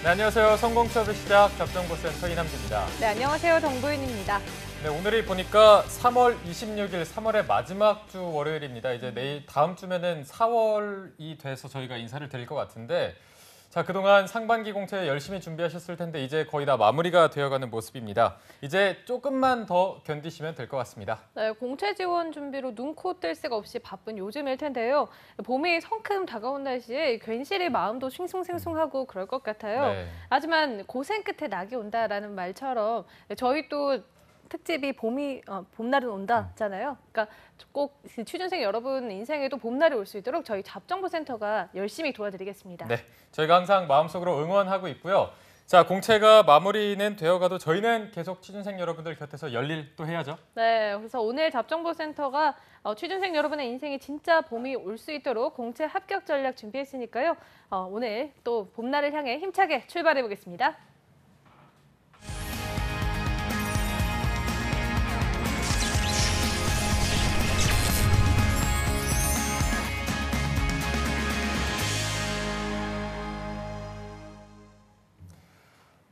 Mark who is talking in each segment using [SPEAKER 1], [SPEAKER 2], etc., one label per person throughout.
[SPEAKER 1] 네, 안녕하세요. 성공 취업의 시작 접정보센터 이남주입니다.
[SPEAKER 2] 네, 안녕하세요. 정보윤입니다.
[SPEAKER 1] 네, 오늘이 보니까 3월 26일, 3월의 마지막 주 월요일입니다. 이제 내일 다음 주면은 4월이 돼서 저희가 인사를 드릴 것 같은데, 자, 그동안 상반기 공채 열심히 준비하셨을 텐데 이제 거의 다 마무리가 되어가는 모습입니다. 이제 조금만 더 견디시면 될 것 같습니다.
[SPEAKER 2] 네, 공채 지원 준비로 눈코 뜰 새가 없이 바쁜 요즘일 텐데요. 봄이 성큼 다가온 날씨에 괜시리 마음도 싱숭생숭하고 그럴 것 같아요.
[SPEAKER 1] 네.
[SPEAKER 2] 하지만 고생 끝에 낙이 온다라는 말처럼 저희 또 특집이 봄날은 온다잖아요. 그러니까 꼭 취준생 여러분 인생에도 봄날이 올 수 있도록 저희 잡정보센터가 열심히 도와드리겠습니다.
[SPEAKER 1] 네, 저희가 항상 마음속으로 응원하고 있고요. 자, 공채가 마무리는 되어가도 저희는 계속 취준생 여러분들 곁에서 열일 또 해야죠.
[SPEAKER 2] 네, 그래서 오늘 잡정보센터가 취준생 여러분의 인생에 진짜 봄이 올 수 있도록 공채 합격 전략 준비했으니까요. 오늘 또 봄날을 향해 힘차게 출발해 보겠습니다.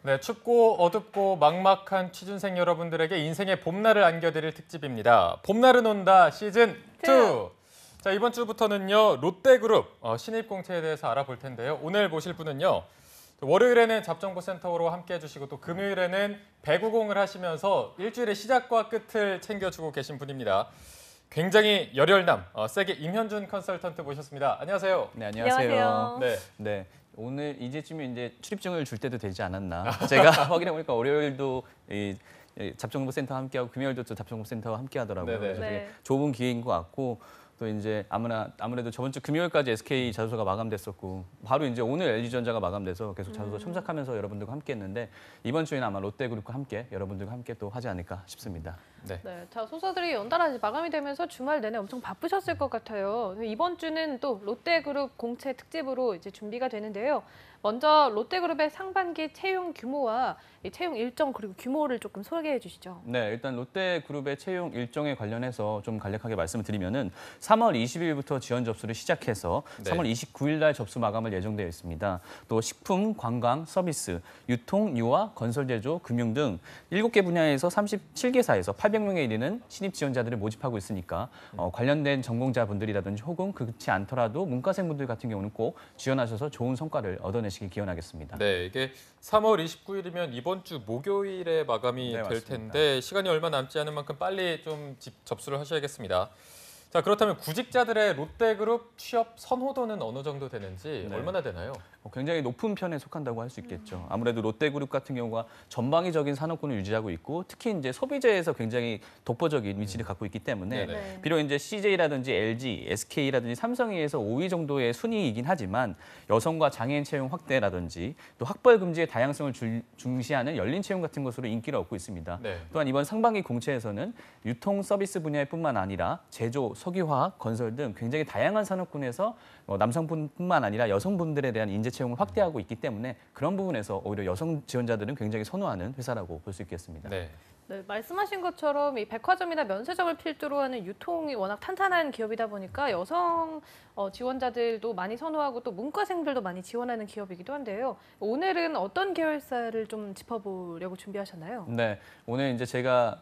[SPEAKER 1] 네, 춥고 어둡고 막막한 취준생 여러분들에게 인생의 봄날을 안겨드릴 특집입니다. 봄날은 온다 시즌 2. 자, 이번 주부터는요, 롯데그룹 신입공채에 대해서 알아볼 텐데요. 오늘 모실 분은요, 월요일에는 잡정보센터로 함께 해주시고 또 금요일에는 배구공을 하시면서 일주일의 시작과 끝을 챙겨주고 계신 분입니다. 굉장히 열혈남, 세게 임현준 컨설턴트 모셨습니다. 안녕하세요.
[SPEAKER 3] 네, 안녕하세요.
[SPEAKER 2] 안녕하세요.
[SPEAKER 1] 네.
[SPEAKER 3] 네, 오늘 이제쯤에 이제 출입증을 줄 때도 되지 않았나. 제가 확인해 보니까 월요일도 이 잡정보센터 함께하고 금요일도 또 잡정보센터와 함께하더라고요.
[SPEAKER 1] 네네.
[SPEAKER 3] 그래서 되게
[SPEAKER 2] 네.
[SPEAKER 3] 좋은 기회인 것 같고 또 이제 아무래도 저번 주 금요일까지 SK 자소서가 마감됐었고 바로 이제 오늘 LG전자가 마감돼서 계속 자소서 첨삭하면서 여러분들과 함께했는데 이번 주에는 아마 롯데그룹과 함께 여러분들과 함께 또 하지 않을까 싶습니다.
[SPEAKER 1] 네.
[SPEAKER 2] 네, 자, 소서들이 연달아 마감이 되면서 주말 내내 엄청 바쁘셨을 것 같아요. 이번 주는 또 롯데그룹 공채 특집으로 이제 준비가 되는데요. 먼저 롯데그룹의 상반기 채용 규모와 이 채용 일정 그리고 규모를 조금 소개해 주시죠.
[SPEAKER 3] 네, 일단 롯데그룹의 채용 일정에 관련해서 좀 간략하게 말씀을 드리면은 3월 20일부터 지원 접수를 시작해서
[SPEAKER 1] 네.
[SPEAKER 3] 3월 29일 날 접수 마감을 예정되어 있습니다. 또 식품, 관광, 서비스, 유통, 유아, 건설 제조, 금융 등 7개 분야에서 37개사에서 800명에 이르는 신입 지원자들을 모집하고 있으니까 관련된 전공자분들이라든지 혹은 그렇지 않더라도 문과생분들 같은 경우는 꼭 지원하셔서 좋은 성과를 얻어내시길 기원하겠습니다.
[SPEAKER 1] 네, 이게 3월 29일이면 이번 주 목요일에 마감이
[SPEAKER 3] 네,
[SPEAKER 1] 될
[SPEAKER 3] 맞습니다.
[SPEAKER 1] 텐데 시간이 얼마 남지 않은 만큼 빨리 좀 접수를 하셔야겠습니다. 자, 그렇다면 구직자들의 롯데그룹 취업 선호도는 어느 정도 되는지
[SPEAKER 3] 네.
[SPEAKER 1] 얼마나 되나요?
[SPEAKER 3] 굉장히 높은 편에 속한다고 할 수 있겠죠. 아무래도 롯데그룹 같은 경우가 전방위적인 산업군을 유지하고 있고 특히 이제 소비재에서 굉장히 독보적인 위치를 갖고 있기 때문에
[SPEAKER 1] 네네.
[SPEAKER 2] 네.
[SPEAKER 3] 비록 이제 CJ라든지 LG, SK라든지 삼성에서 5위 정도의 순위이긴 하지만 여성과 장애인 채용 확대라든지 또 학벌 금지의 다양성을 중시하는 열린 채용 같은 것으로 인기를 얻고 있습니다.
[SPEAKER 1] 네.
[SPEAKER 3] 또한 이번 상반기 공채에서는 유통 서비스 분야뿐만 아니라 제조, 석유화학, 건설 등 굉장히 다양한 산업군에서 남성뿐만 아니라 여성분들에 대한 인재 채용을 확대하고 있기 때문에 그런 부분에서 오히려 여성 지원자들은 굉장히 선호하는 회사라고 볼 수 있겠습니다.
[SPEAKER 1] 네.
[SPEAKER 2] 네, 말씀하신 것처럼 이 백화점이나 면세점을 필두로 하는 유통이 워낙 탄탄한 기업이다 보니까 여성 지원자들도 많이 선호하고 또 문과생들도 많이 지원하는 기업이기도 한데요. 오늘은 어떤 계열사를 좀 짚어보려고 준비하셨나요?
[SPEAKER 3] 네, 오늘 이제 제가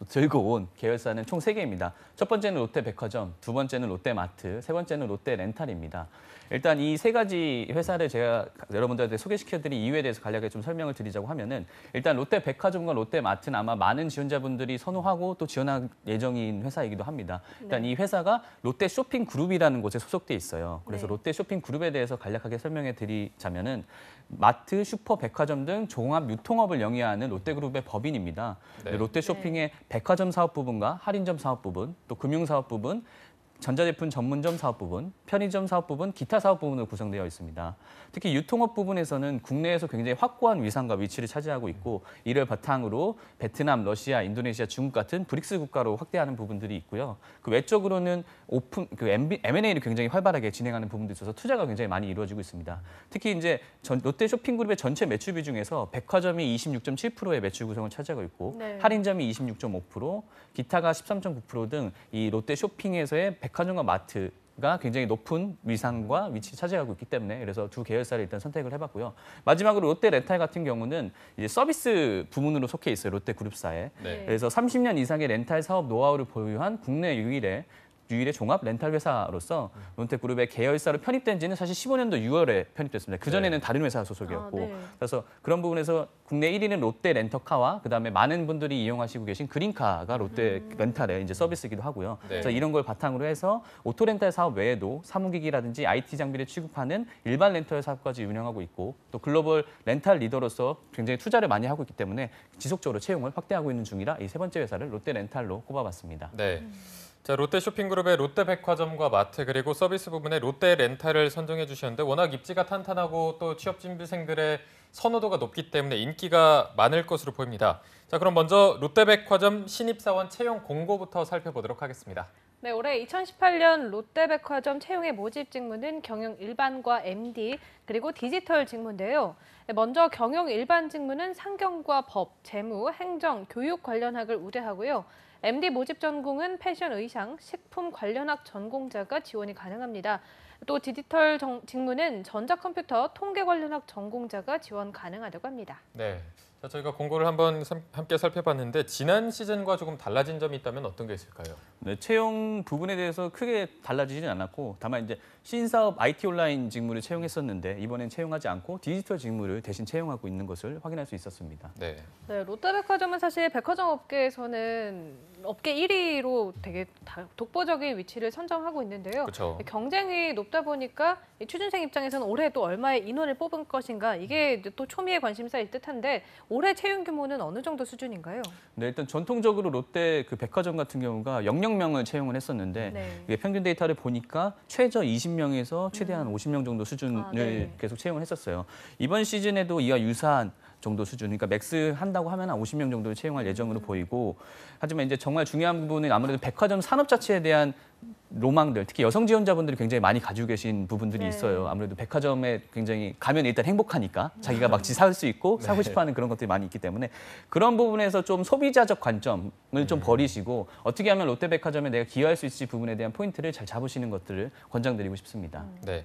[SPEAKER 3] 들고 온 계열사는 총 3개입니다. 첫 번째는 롯데백화점, 두 번째는 롯데마트, 세 번째는 롯데렌탈입니다. 일단 이 3가지 회사를 제가 여러분들한테 소개시켜드린 이유에 대해서 간략하게 좀 설명을 드리자고 하면은 일단 롯데백화점과 롯데마트는 아마 많은 지원자분들이 선호하고 또 지원할 예정인 회사이기도 합니다. 일단
[SPEAKER 2] 네.
[SPEAKER 3] 이 회사가 롯데쇼핑그룹이라는 곳에 소속돼 있어요. 그래서
[SPEAKER 2] 네.
[SPEAKER 3] 롯데쇼핑그룹에 대해서 간략하게 설명해 드리자면은 마트, 슈퍼, 백화점 등 종합 유통업을 영위하는 롯데그룹의 법인입니다.
[SPEAKER 1] 네.
[SPEAKER 3] 롯데쇼핑의 백화점 사업 부분과 할인점 사업 부분, 또 금융 사업 부분, 전자제품 전문점 사업 부분, 편의점 사업 부분, 기타 사업 부분으로 구성되어 있습니다. 특히 유통업 부분에서는 국내에서 굉장히 확고한 위상과 위치를 차지하고 있고 이를 바탕으로 베트남, 러시아, 인도네시아, 중국 같은 브릭스 국가로 확대하는 부분들이 있고요. 그 외적으로는 M&A를 굉장히 활발하게 진행하는 부분도 있어서 투자가 굉장히 많이 이루어지고 있습니다. 특히 이제 롯데쇼핑그룹의 전체 매출 비중에서 백화점이 26.7%의 매출 구성을 차지하고 있고
[SPEAKER 2] 네.
[SPEAKER 3] 할인점이 26.5%, 기타가 13.9% 등 이 롯데쇼핑에서의 백화점과 마트 가 굉장히 높은 위상과 위치 차지하고 있기 때문에 그래서 두 계열사를 일단 선택을 해봤고요. 마지막으로 롯데렌탈 같은 경우는 이제 서비스 부문으로 속해 있어요. 롯데그룹사에.
[SPEAKER 1] 네.
[SPEAKER 3] 그래서 30년 이상의 렌탈 사업 노하우를 보유한 국내 유일의 종합 렌탈 회사로서 롯데그룹의 계열사로 편입된 지는 사실 15년도 6월에 편입됐습니다. 그전에는 다른 회사 소속이었고.
[SPEAKER 2] 네.
[SPEAKER 3] 그래서 그런 부분에서 국내 1위는 롯데 렌터카와 그다음에 많은 분들이 이용하시고 계신 그린카가 롯데 렌탈의 이제 서비스이기도 하고요.
[SPEAKER 1] 네.
[SPEAKER 3] 그래서 이런 걸 바탕으로 해서 오토 렌탈 사업 외에도 사무기기라든지 IT 장비를 취급하는 일반 렌털 사업까지 운영하고 있고 또 글로벌 렌탈 리더로서 굉장히 투자를 많이 하고 있기 때문에 지속적으로 채용을 확대하고 있는 중이라 이 세 번째 회사를 롯데 렌탈로 꼽아봤습니다.
[SPEAKER 1] 네. 자, 롯데 쇼핑그룹의 롯데백화점과 마트 그리고 서비스 부분의 롯데 렌탈을 선정해 주셨는데 워낙 입지가 탄탄하고 또 취업 준비생들의 선호도가 높기 때문에 인기가 많을 것으로 보입니다. 자, 그럼 먼저 롯데백화점 신입사원 채용 공고부터 살펴보도록 하겠습니다.
[SPEAKER 2] 네, 올해 2018년 롯데백화점 채용의 모집 직무는 경영 일반과 MD 그리고 디지털 직무인데요. 네, 먼저 경영 일반 직무는 상경과 법, 재무, 행정, 교육 관련 학을 우대하고요. MD 모집 전공은 패션, 의상, 식품 관련학 전공자가 지원이 가능합니다. 또 디지털 직무는 전자컴퓨터, 통계 관련학 전공자가 지원 가능하다고 합니다.
[SPEAKER 1] 네. 자, 저희가 공고를 한번 함께 살펴봤는데 지난 시즌과 조금 달라진 점이 있다면 어떤 게 있을까요?
[SPEAKER 3] 네, 채용 부분에 대해서 크게 달라지지는 않았고 다만 이제 신사업 IT 온라인 직무를 채용했었는데 이번엔 채용하지 않고 디지털 직무를 대신 채용하고 있는 것을 확인할 수 있었습니다.
[SPEAKER 1] 네.
[SPEAKER 2] 네, 롯데백화점은 사실 백화점 업계에서는 업계 1위로 되게 독보적인 위치를 선점하고 있는데요.
[SPEAKER 1] 그렇죠.
[SPEAKER 2] 경쟁이 높다 보니까 이 취준생 입장에서는 올해 또 얼마의 인원을 뽑을 것인가 이게 또 초미의 관심사일 듯한데 올해 채용 규모는 어느 정도 수준인가요?
[SPEAKER 3] 네, 일단 전통적으로 롯데 그 백화점 같은 경우가 00명을 채용을 했었는데
[SPEAKER 2] 네.
[SPEAKER 3] 이게 평균 데이터를 보니까 최저 20명에서 최대한 50명 정도 수준을
[SPEAKER 2] 네.
[SPEAKER 3] 계속 채용을 했었어요. 이번 시즌에도 이와 유사한 정도 수준, 그러니까 맥스 한다고 하면 한 50명 정도를 채용할 예정으로 보이고 하지만 이제 정말 중요한 부분은 아무래도 백화점 산업 자체에 대한 로망들, 특히 여성 지원자분들이 굉장히 많이 가지고 계신 부분들이
[SPEAKER 2] 네.
[SPEAKER 3] 있어요. 아무래도 백화점에 굉장히 가면 일단 행복하니까 자기가 막 살 수 있고 사고 싶어하는 그런 것들이 많이 있기 때문에 그런 부분에서 좀 소비자적 관점을 좀 버리시고 어떻게 하면 롯데백화점에 내가 기여할 수 있을지 부분에 대한 포인트를 잘 잡으시는 것들을 권장드리고 싶습니다.
[SPEAKER 1] 네.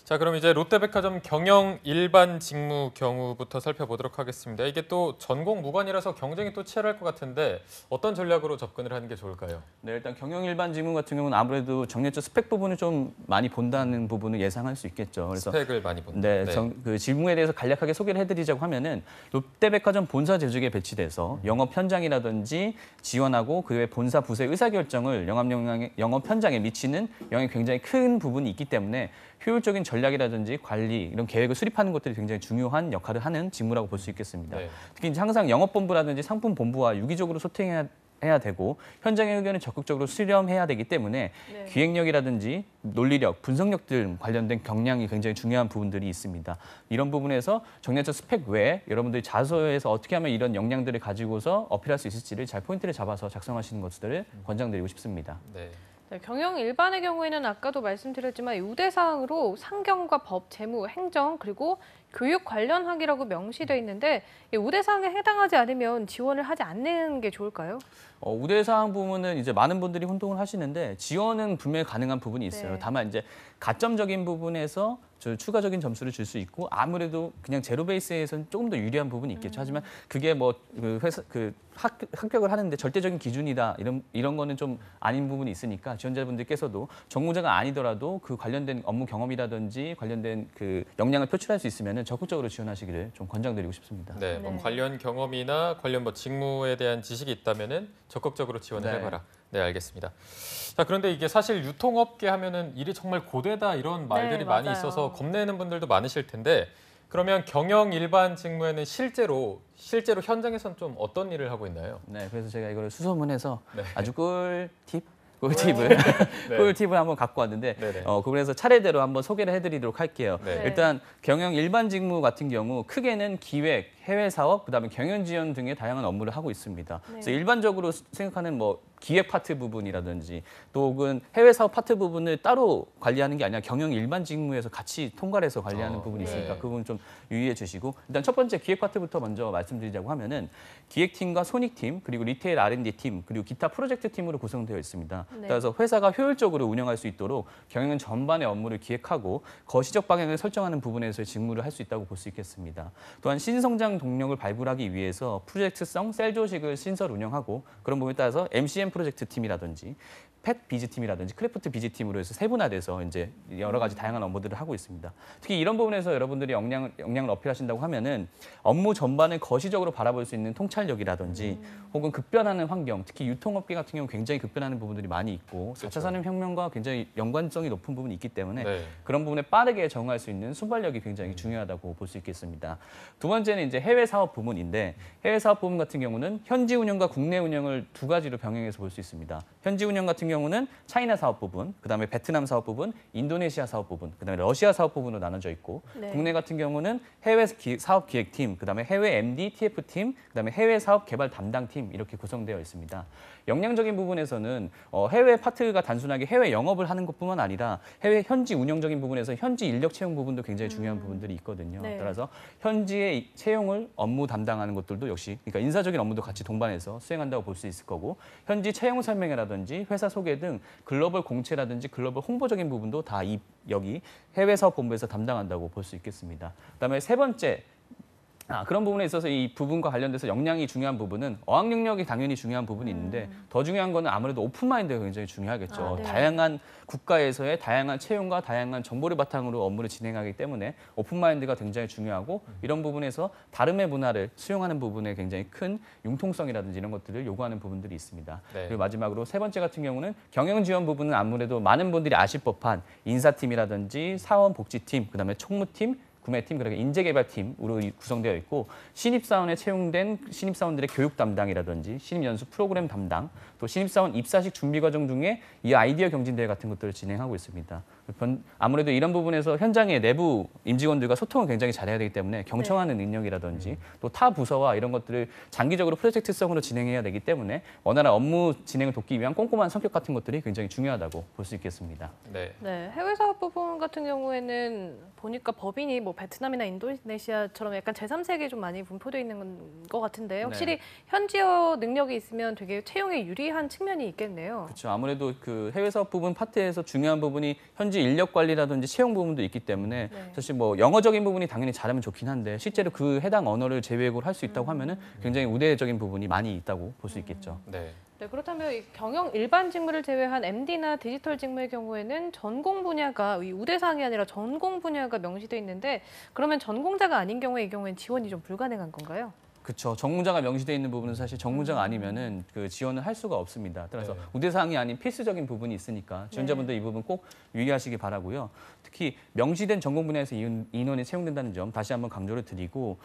[SPEAKER 1] 자, 그럼 이제 롯데백화점 경영 일반 직무 경우부터 살펴보도록 하겠습니다. 이게 또 전공 무관이라서 경쟁이 또 치열할 것 같은데 어떤 전략으로 접근을 하는 게 좋을까요?
[SPEAKER 3] 네, 일단 경영 일반 직무 같은 경우는 아무래도 정년적 스펙 부분을 좀 많이 본다는 부분을 예상할 수 있겠죠. 그래서
[SPEAKER 1] 스펙을 많이 본다.
[SPEAKER 3] 네, 그 직무에 대해서 간략하게 소개를 해드리자고 하면은 롯데백화점 본사 조직에 배치돼서 영업 현장이라든지 지원하고 그 외 본사 부서의 의사결정을 영업 현장에 미치는 영향이 굉장히 큰 부분이 있기 때문에 효율적인 전략이라든지 관리 이런 계획을 수립하는 것들이 굉장히 중요한 역할을 하는 직무라고 볼 수 있겠습니다.
[SPEAKER 1] 네.
[SPEAKER 3] 특히 이제 항상 영업본부라든지 상품본부와 유기적으로 소통해야 되고 현장의 의견을 적극적으로 수렴해야 되기 때문에
[SPEAKER 2] 네.
[SPEAKER 3] 기획력이라든지 논리력, 분석력 등 관련된 역량이 굉장히 중요한 부분들이 있습니다. 이런 부분에서 정년적 스펙 외에 여러분들이 자소에서 어떻게 하면 이런 역량들을 가지고서 어필할 수 있을지를 잘 포인트를 잡아서 작성하시는 것들을 권장드리고 싶습니다.
[SPEAKER 1] 네.
[SPEAKER 2] 네, 경영 일반의 경우에는 아까도 말씀드렸지만 우대사항으로 상경과 법, 재무, 행정 그리고 교육 관련 학이라고 명시되어 있는데 이 우대사항에 해당하지 않으면 지원을 하지 않는 게 좋을까요?
[SPEAKER 3] 우대사항 부분은 이제 많은 분들이 혼동을 하시는데 지원은 분명히 가능한 부분이 있어요.
[SPEAKER 2] 네.
[SPEAKER 3] 다만 이제 가점적인 부분에서 추가적인 점수를 줄 수 있고 아무래도 그냥 제로 베이스에서는 조금 더 유리한 부분이 있겠죠. 하지만 그게 뭐 그 회사 합격을 하는데 절대적인 기준이다 이런 거는 좀 아닌 부분이 있으니까 지원자분들께서도 전공자가 아니더라도 그 관련된 업무 경험이라든지 관련된 그 역량을 표출할 수 있으면 적극적으로 지원하시기를 좀 권장드리고 싶습니다.
[SPEAKER 1] 네, 뭐
[SPEAKER 2] 네.
[SPEAKER 1] 관련 경험이나 관련 뭐 직무에 대한 지식이 있다면은 적극적으로 지원을
[SPEAKER 3] 네.
[SPEAKER 1] 해봐라. 네, 알겠습니다. 자, 그런데 이게 사실 유통업계 하면은 일이 정말 고되다 이런 말들이 많이
[SPEAKER 2] 맞아요.
[SPEAKER 1] 있어서 겁내는 분들도 많으실 텐데 그러면 경영 일반 직무에는 실제로 현장에서는 좀 어떤 일을 하고 있나요?
[SPEAKER 3] 네, 그래서 제가 이걸 수소문해서
[SPEAKER 1] 네.
[SPEAKER 3] 아주 꿀팁을
[SPEAKER 1] 네.
[SPEAKER 3] 꿀팁을 한번 갖고 왔는데
[SPEAKER 1] 네네.
[SPEAKER 3] 그래서 차례대로 한번 소개를 해드리도록 할게요.
[SPEAKER 1] 네.
[SPEAKER 3] 일단 경영 일반 직무 같은 경우 크게는 기획, 해외 사업, 그다음에 경영 지원 등의 다양한 업무를 하고 있습니다. 그래서 일반적으로 생각하는 뭐 기획 파트 부분이라든지 또 혹은 해외 사업 파트 부분을 따로 관리하는 게 아니라 경영 일반 직무에서 같이 통과를 해서 관리하는 부분이 있으니까
[SPEAKER 1] 네.
[SPEAKER 3] 그 부분 좀 유의해 주시고 일단 첫 번째 기획 파트부터 먼저 말씀드리자고 하면은 기획팀과 손익팀 그리고 리테일 R&D팀 그리고 기타 프로젝트 팀으로 구성되어 있습니다.
[SPEAKER 2] 네.
[SPEAKER 3] 따라서 회사가 효율적으로 운영할 수 있도록 경영 전반의 업무를 기획하고 거시적 방향을 설정하는 부분에서의 직무를 할 수 있다고 볼 수 있겠습니다. 또한 신성장 동력을 발굴하기 위해서 프로젝트성 셀 조직을 신설 운영하고 그런 부분에 따라서 MCM 프로젝트 팀이라든지 펫 비즈팀이라든지 크래프트 비즈팀으로 해서 세분화돼서 이제 여러 가지 다양한 업무들을 하고 있습니다. 특히 이런 부분에서 여러분들이 역량을 어필하신다고 하면은 업무 전반을 거시적으로 바라볼 수 있는 통찰력이라든지 혹은 급변하는 환경, 특히 유통업계 같은 경우 굉장히 급변하는 부분들이 많이 있고 4차 산업혁명과 굉장히 연관성이 높은 부분이 있기 때문에
[SPEAKER 1] 네.
[SPEAKER 3] 그런 부분에 빠르게 적응할 수 있는 순발력이 굉장히 중요하다고 볼 수 있겠습니다. 두 번째는 이제 해외 사업 부문인데 해외 사업 부문 같은 경우는 현지 운영과 국내 운영을 두 가지로 병행해서 볼 수 있습니다. 현지 운영 같은 경우는 차이나 사업 부분, 그다음에 베트남 사업 부분, 인도네시아 사업 부분, 그다음에 러시아 사업 부분으로 나눠져 있고
[SPEAKER 2] 네.
[SPEAKER 3] 국내 같은 경우는 해외 사업 기획팀, 그다음에 해외 MD, TF팀, 그다음에 해외 사업 개발 담당팀 이렇게 구성되어 있습니다. 역량적인 부분에서는 해외 파트가 단순하게 해외 영업을 하는 것뿐만 아니라 해외 현지 운영적인 부분에서 현지 인력 채용 부분도 굉장히 중요한 부분들이 있거든요.
[SPEAKER 2] 네.
[SPEAKER 3] 따라서 현지의 채용을 업무 담당하는 것들도 역시 그러니까 인사적인 업무도 같이 동반해서 수행한다고 볼 수 있을 거고 현지 채용 설명회라든지 회사 소개 등 글로벌 공채라든지 글로벌 홍보적인 부분도 다 여기 해외 사업 본부에서 담당한다고 볼 수 있겠습니다. 그다음에 세 번째 그런 부분에 있어서 이 부분과 관련돼서 역량이 중요한 부분은 어학 능력이 당연히 중요한 부분이 있는데 더 중요한 거는 아무래도 오픈 마인드가 굉장히 중요하겠죠.
[SPEAKER 2] 네.
[SPEAKER 3] 다양한 국가에서의 다양한 채용과 다양한 정보를 바탕으로 업무를 진행하기 때문에 오픈 마인드가 굉장히 중요하고 이런 부분에서 다름의 문화를 수용하는 부분에 굉장히 큰 융통성이라든지 이런 것들을 요구하는 부분들이 있습니다.
[SPEAKER 1] 네.
[SPEAKER 3] 그리고 마지막으로 세 번째 같은 경우는 경영 지원 부분은 아무래도 많은 분들이 아실 법한 인사팀이라든지 사원복지팀, 그다음에 총무팀, 구매팀, 그리고 인재개발팀으로 구성되어 있고 신입사원에 채용된 신입사원들의 교육 담당이라든지 신입연수 프로그램 담당, 또 신입사원 입사식 준비 과정 중에 이 아이디어 경진대회 같은 것들을 진행하고 있습니다. 아무래도 이런 부분에서 현장의 내부 임직원들과 소통을 굉장히 잘해야 되기 때문에 경청하는 능력이라든지 또 타 부서와 이런 것들을 장기적으로 프로젝트성으로 진행해야 되기 때문에 원활한 업무 진행을 돕기 위한 꼼꼼한 성격 같은 것들이 굉장히 중요하다고 볼 수 있겠습니다.
[SPEAKER 1] 네.
[SPEAKER 2] 네, 해외 사업 부분 같은 경우에는 보니까 법인이 뭐 베트남이나 인도네시아처럼 약간 제3세계에 좀 많이 분포되어 있는 것 같은데 확실히 현지어 능력이 있으면 되게 채용에 유리한 측면이 있겠네요.
[SPEAKER 3] 그렇죠. 아무래도 그 해외 사업 부분 파트에서 중요한 부분이 현지 인력 관리라든지 채용 부분도 있기 때문에
[SPEAKER 2] 네.
[SPEAKER 3] 사실 뭐 영어적인 부분이 당연히 잘하면 좋긴 한데 실제로 그 해당 언어를 제외고를 할 수 있다고 하면은 굉장히 우대적인 부분이 많이 있다고 볼 수 있겠죠.
[SPEAKER 1] 네.
[SPEAKER 2] 네, 그렇다면 이 경영 일반 직무를 제외한 MD나 디지털 직무의 경우에는 전공 분야가 이 우대사항이 아니라 전공 분야가 명시돼 있는데 그러면 전공자가 아닌 경우에 이 경우에는 지원이 좀 불가능한 건가요?
[SPEAKER 3] 그렇죠. 전공자가 명시되어 있는 부분은 사실 전공자가 아니면은 그 지원을 할 수가 없습니다. 따라서
[SPEAKER 1] 네.
[SPEAKER 3] 우대사항이 아닌 필수적인 부분이 있으니까 지원자분들 이 부분 꼭 유의하시기 바라고요. 특히 명시된 전공 분야에서 인원이 채용된다는 점 다시 한번 강조를 드리고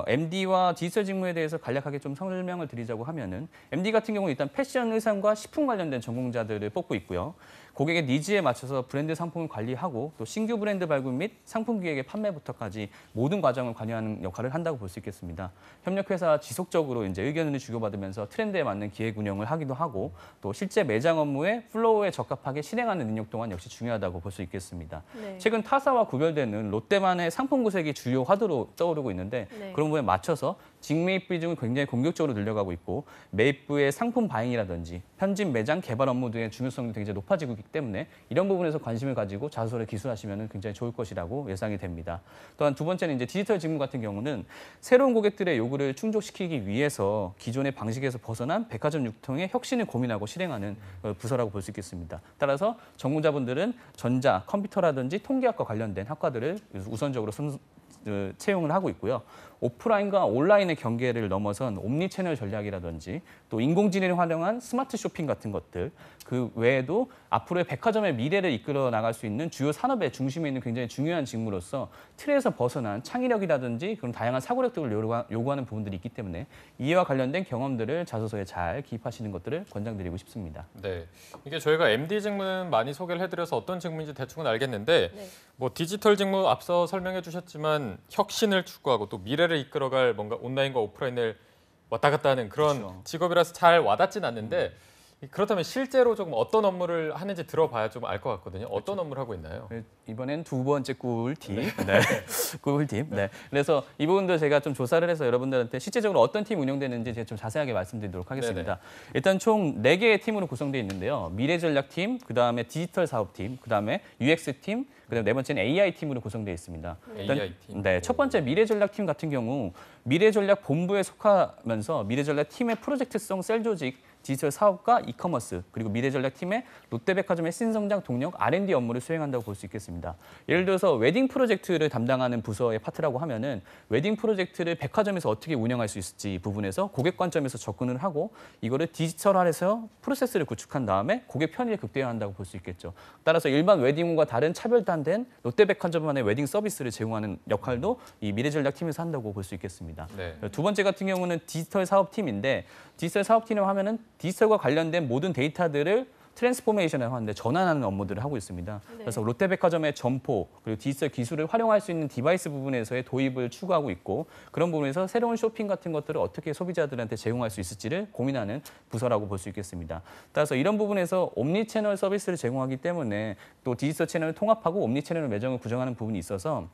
[SPEAKER 3] MD와 디지털 직무에 대해서 간략하게 좀 설명을 드리자고 하면은 MD 같은 경우는 일단 패션, 의상과 식품 관련된 전공자들을 뽑고 있고요. 고객의 니즈에 맞춰서 브랜드 상품을 관리하고 또 신규 브랜드 발굴 및 상품 기획의 판매부터까지 모든 과정을 관여하는 역할을 한다고 볼 수 있겠습니다. 협력회사와 지속적으로 이제 의견을 주고받으면서 트렌드에 맞는 기획 운영을 하기도 하고 또 실제 매장 업무의 플로우에 적합하게 실행하는 능력 또한 역시 중요하다고 볼 수 있겠습니다.
[SPEAKER 2] 네.
[SPEAKER 3] 최근 타사와 구별되는 롯데만의 상품 구색이 주요 화두로 떠오르고 있는데
[SPEAKER 2] 네.
[SPEAKER 3] 그런 부분에 맞춰서 직매입 비중을 굉장히 공격적으로 늘려가고 있고 매입부의 상품 바잉이라든지 편집 매장 개발 업무 등의 중요성이 굉장히 높아지고 있기 때문에 이런 부분에서 관심을 가지고 자소서를 기술하시면 굉장히 좋을 것이라고 예상이 됩니다. 또한 두 번째는 이제 디지털 직무 같은 경우는 새로운 고객들의 요구를 충족시키기 위해서 기존의 방식에서 벗어난 백화점 유통의 혁신을 고민하고 실행하는 부서라고 볼 수 있겠습니다. 따라서 전공자분들은 전자, 컴퓨터라든지 통계학과 관련된 학과들을 우선적으로 채용을 하고 있고요. 오프라인과 온라인의 경계를 넘어선 옴니채널 전략이라든지 또 인공지능을 활용한 스마트 쇼핑 같은 것들 그 외에도 앞으로의 백화점의 미래를 이끌어 나갈 수 있는 주요 산업의 중심에 있는 굉장히 중요한 직무로서 틀에서 벗어난 창의력이라든지 그런 다양한 사고력 등을 요구하는 부분들이 있기 때문에 이와 관련된 경험들을 자소서에 잘 기입하시는 것들을 권장드리고 싶습니다.
[SPEAKER 1] 네. 이게 저희가 MD 직무는 많이 소개를 해드려서 어떤 직무인지 대충은 알겠는데
[SPEAKER 2] 네.
[SPEAKER 1] 뭐 디지털 직무 앞서 설명해 주셨지만 혁신을 추구하고 또 미래를 이끌어갈 뭔가 온라인과 오프라인을 왔다 갔다 하는 그런
[SPEAKER 3] 그렇죠.
[SPEAKER 1] 직업이라서 잘 와닿진 않는데 그렇다면 실제로 조금 어떤 업무를 하는지 들어봐야 좀 알 것 같거든요. 어떤 업무를 하고 있나요?
[SPEAKER 3] 네, 이번엔 두 번째 꿀팁. 네. 꿀팁. 네. 그래서 이 부분도 제가 좀 조사를 해서 여러분들한테 실제적으로 어떤 팀 운영되는지 제가 좀 자세하게 말씀드리도록 하겠습니다. 일단 총 4개의 팀으로 구성되어 있는데요. 미래전략팀, 그다음에 디지털 사업팀, 그다음에 UX팀, 그다음에 네 번째는 AI팀으로 구성되어 있습니다.
[SPEAKER 1] AI팀.
[SPEAKER 3] 네, 첫 번째 미래전략팀 같은 경우 미래전략본부에 속하면서 미래전략팀의 프로젝트성 셀 조직, 디지털 사업과 이커머스, 그리고 미래전략팀의 롯데백화점의 신성장 동력 R&D 업무를 수행한다고 볼 수 있겠습니다. 예를 들어서 웨딩 프로젝트를 담당하는 부서의 파트라고 하면은 웨딩 프로젝트를 백화점에서 어떻게 운영할 수 있을지 부분에서 고객 관점에서 접근을 하고 이거를 디지털화해서 프로세스를 구축한 다음에 고객 편의를 극대화한다고 볼 수 있겠죠. 따라서 일반 웨딩과 다른 차별화된 롯데백화점만의 웨딩 서비스를 제공하는 역할도 이 미래전략팀에서 한다고 볼 수 있겠습니다.
[SPEAKER 1] 네.
[SPEAKER 3] 두 번째 같은 경우는 디지털 사업팀인데 디지털 사업팀을 하면은 디지털과 관련된 모든 데이터들을 트랜스포메이션을 하는데 전환하는 업무들을 하고 있습니다.
[SPEAKER 2] 네.
[SPEAKER 3] 그래서 롯데백화점의 점포 그리고 디지털 기술을 활용할 수 있는 디바이스 부분에서의 도입을 추구하고 있고 그런 부분에서 새로운 쇼핑 같은 것들을 어떻게 소비자들한테 제공할 수 있을지를 고민하는 부서라고 볼 수 있겠습니다. 따라서 이런 부분에서 옴니채널 서비스를 제공하기 때문에 또 디지털 채널을 통합하고 옴니채널 매장을 구성하는 부분이 있어서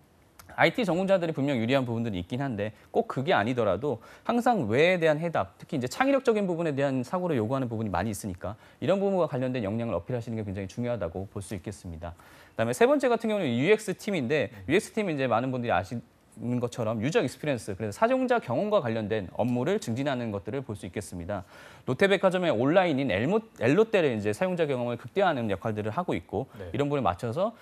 [SPEAKER 3] IT 전공자들이 분명 유리한 부분들이 있긴 한데 꼭 그게 아니더라도 항상 왜에 대한 해답, 특히 이제 창의력적인 부분에 대한 사고를 요구하는 부분이 많이 있으니까 이런 부분과 관련된 역량을 어필하시는 게 굉장히 중요하다고 볼 수 있겠습니다. 그다음에 세 번째 같은 경우는 UX 팀인데 UX 팀은 이제 많은 분들이 아시는 것처럼 유저 익스피리언스, 그래서 사용자 경험과 관련된 업무를 증진하는 것들을 볼 수 있겠습니다. 롯데백화점의 온라인인 엘롯데를 이제 사용자 경험을 극대화하는 역할들을 하고 있고
[SPEAKER 1] 네.
[SPEAKER 3] 이런 부분에 맞춰서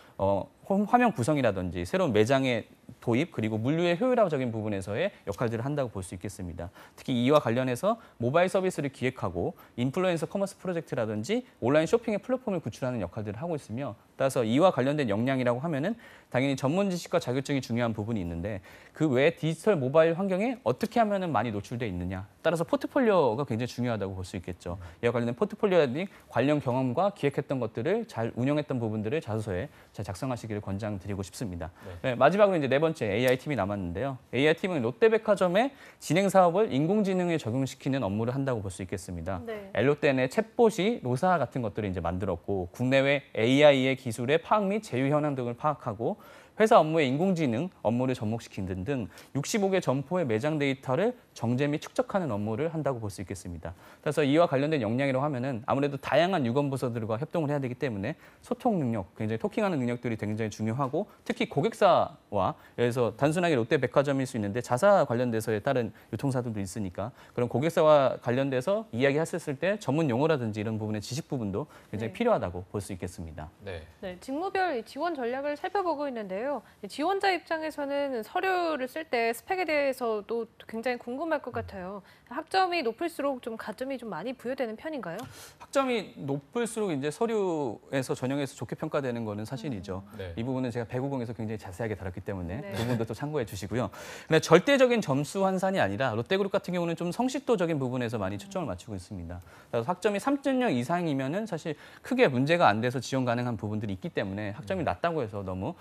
[SPEAKER 3] 화면 구성이라든지 새로운 매장의 도입 그리고 물류의 효율화적인 부분에서의 역할들을 한다고 볼 수 있겠습니다. 특히 이와 관련해서 모바일 서비스를 기획하고 인플루엔서 커머스 프로젝트라든지 온라인 쇼핑의 플랫폼을 구축하는 역할들을 하고 있으며 따라서 이와 관련된 역량이라고 하면은 당연히 전문 지식과 자격증이 중요한 부분이 있는데 그 외에 디지털 모바일 환경에 어떻게 하면은 많이 노출돼 있느냐 따라서 포트폴리오가 굉장히 중요하다고 볼 수 있겠죠. 이와 관련된 포트폴리오라든지 관련 경험과 기획했던 것들을 잘 운영했던 부분들을 자소서에 잘 작성하시기를 권장드리고 싶습니다. 네, 마지막으로 이제 네 번째 AI팀이 남았는데요. AI팀은 롯데백화점의 진행 사업을 인공지능에 적용시키는 업무를 한다고 볼 수 있겠습니다.
[SPEAKER 2] 네.
[SPEAKER 3] 엘롯데 내 챗봇이 로사 같은 것들을 이제 만들었고 국내외 AI의 기술의 파악 및 제휴 현황 등을 파악하고 회사 업무에 인공지능 업무를 접목시키는 등 65개 점포의 매장 데이터를 정제 및 축적하는 업무를 한다고 볼 수 있겠습니다. 그래서 이와 관련된 역량이라고 하면은 아무래도 다양한 유관부서들과 협동을 해야 되기 때문에 소통 능력, 굉장히 토킹하는 능력들이 굉장히 중요하고 특히 고객사와 그래서 단순하게 롯데백화점일 수 있는데 자사 관련돼서의 다른 유통사들도 있으니까 그런 고객사와 관련돼서 이야기했을 때 전문 용어라든지 이런 부분의 지식 부분도 굉장히
[SPEAKER 2] 네.
[SPEAKER 3] 필요하다고 볼 수 있겠습니다.
[SPEAKER 1] 네.
[SPEAKER 2] 네, 직무별 지원 전략을 살펴보고 있는데요. 지원자 입장에서는 서류를 쓸 때 스펙에 대해서도 굉장히 궁금할 것 같아요. 학점이 높을수록 좀 가점이 좀 많이 부여되는 편인가요?
[SPEAKER 3] 학점이 높을수록 이제 서류에서 전형에서 좋게 평가되는 거는 사실이죠.
[SPEAKER 1] 네.
[SPEAKER 3] 이 부분은 제가 배구공에서 굉장히 자세하게 다뤘기 때문에
[SPEAKER 2] 네.
[SPEAKER 3] 그 부분도 또 참고해 주시고요. 근데 절대적인 점수 환산이 아니라 롯데그룹 같은 경우는 좀 성실도적인 부분에서 많이 초점을 맞추고 있습니다. 그래서 학점이 3.0 이상이면은 사실 크게 문제가 안 돼서 지원 가능한 부분들이 있기 때문에 학점이 낮다고 해서 너무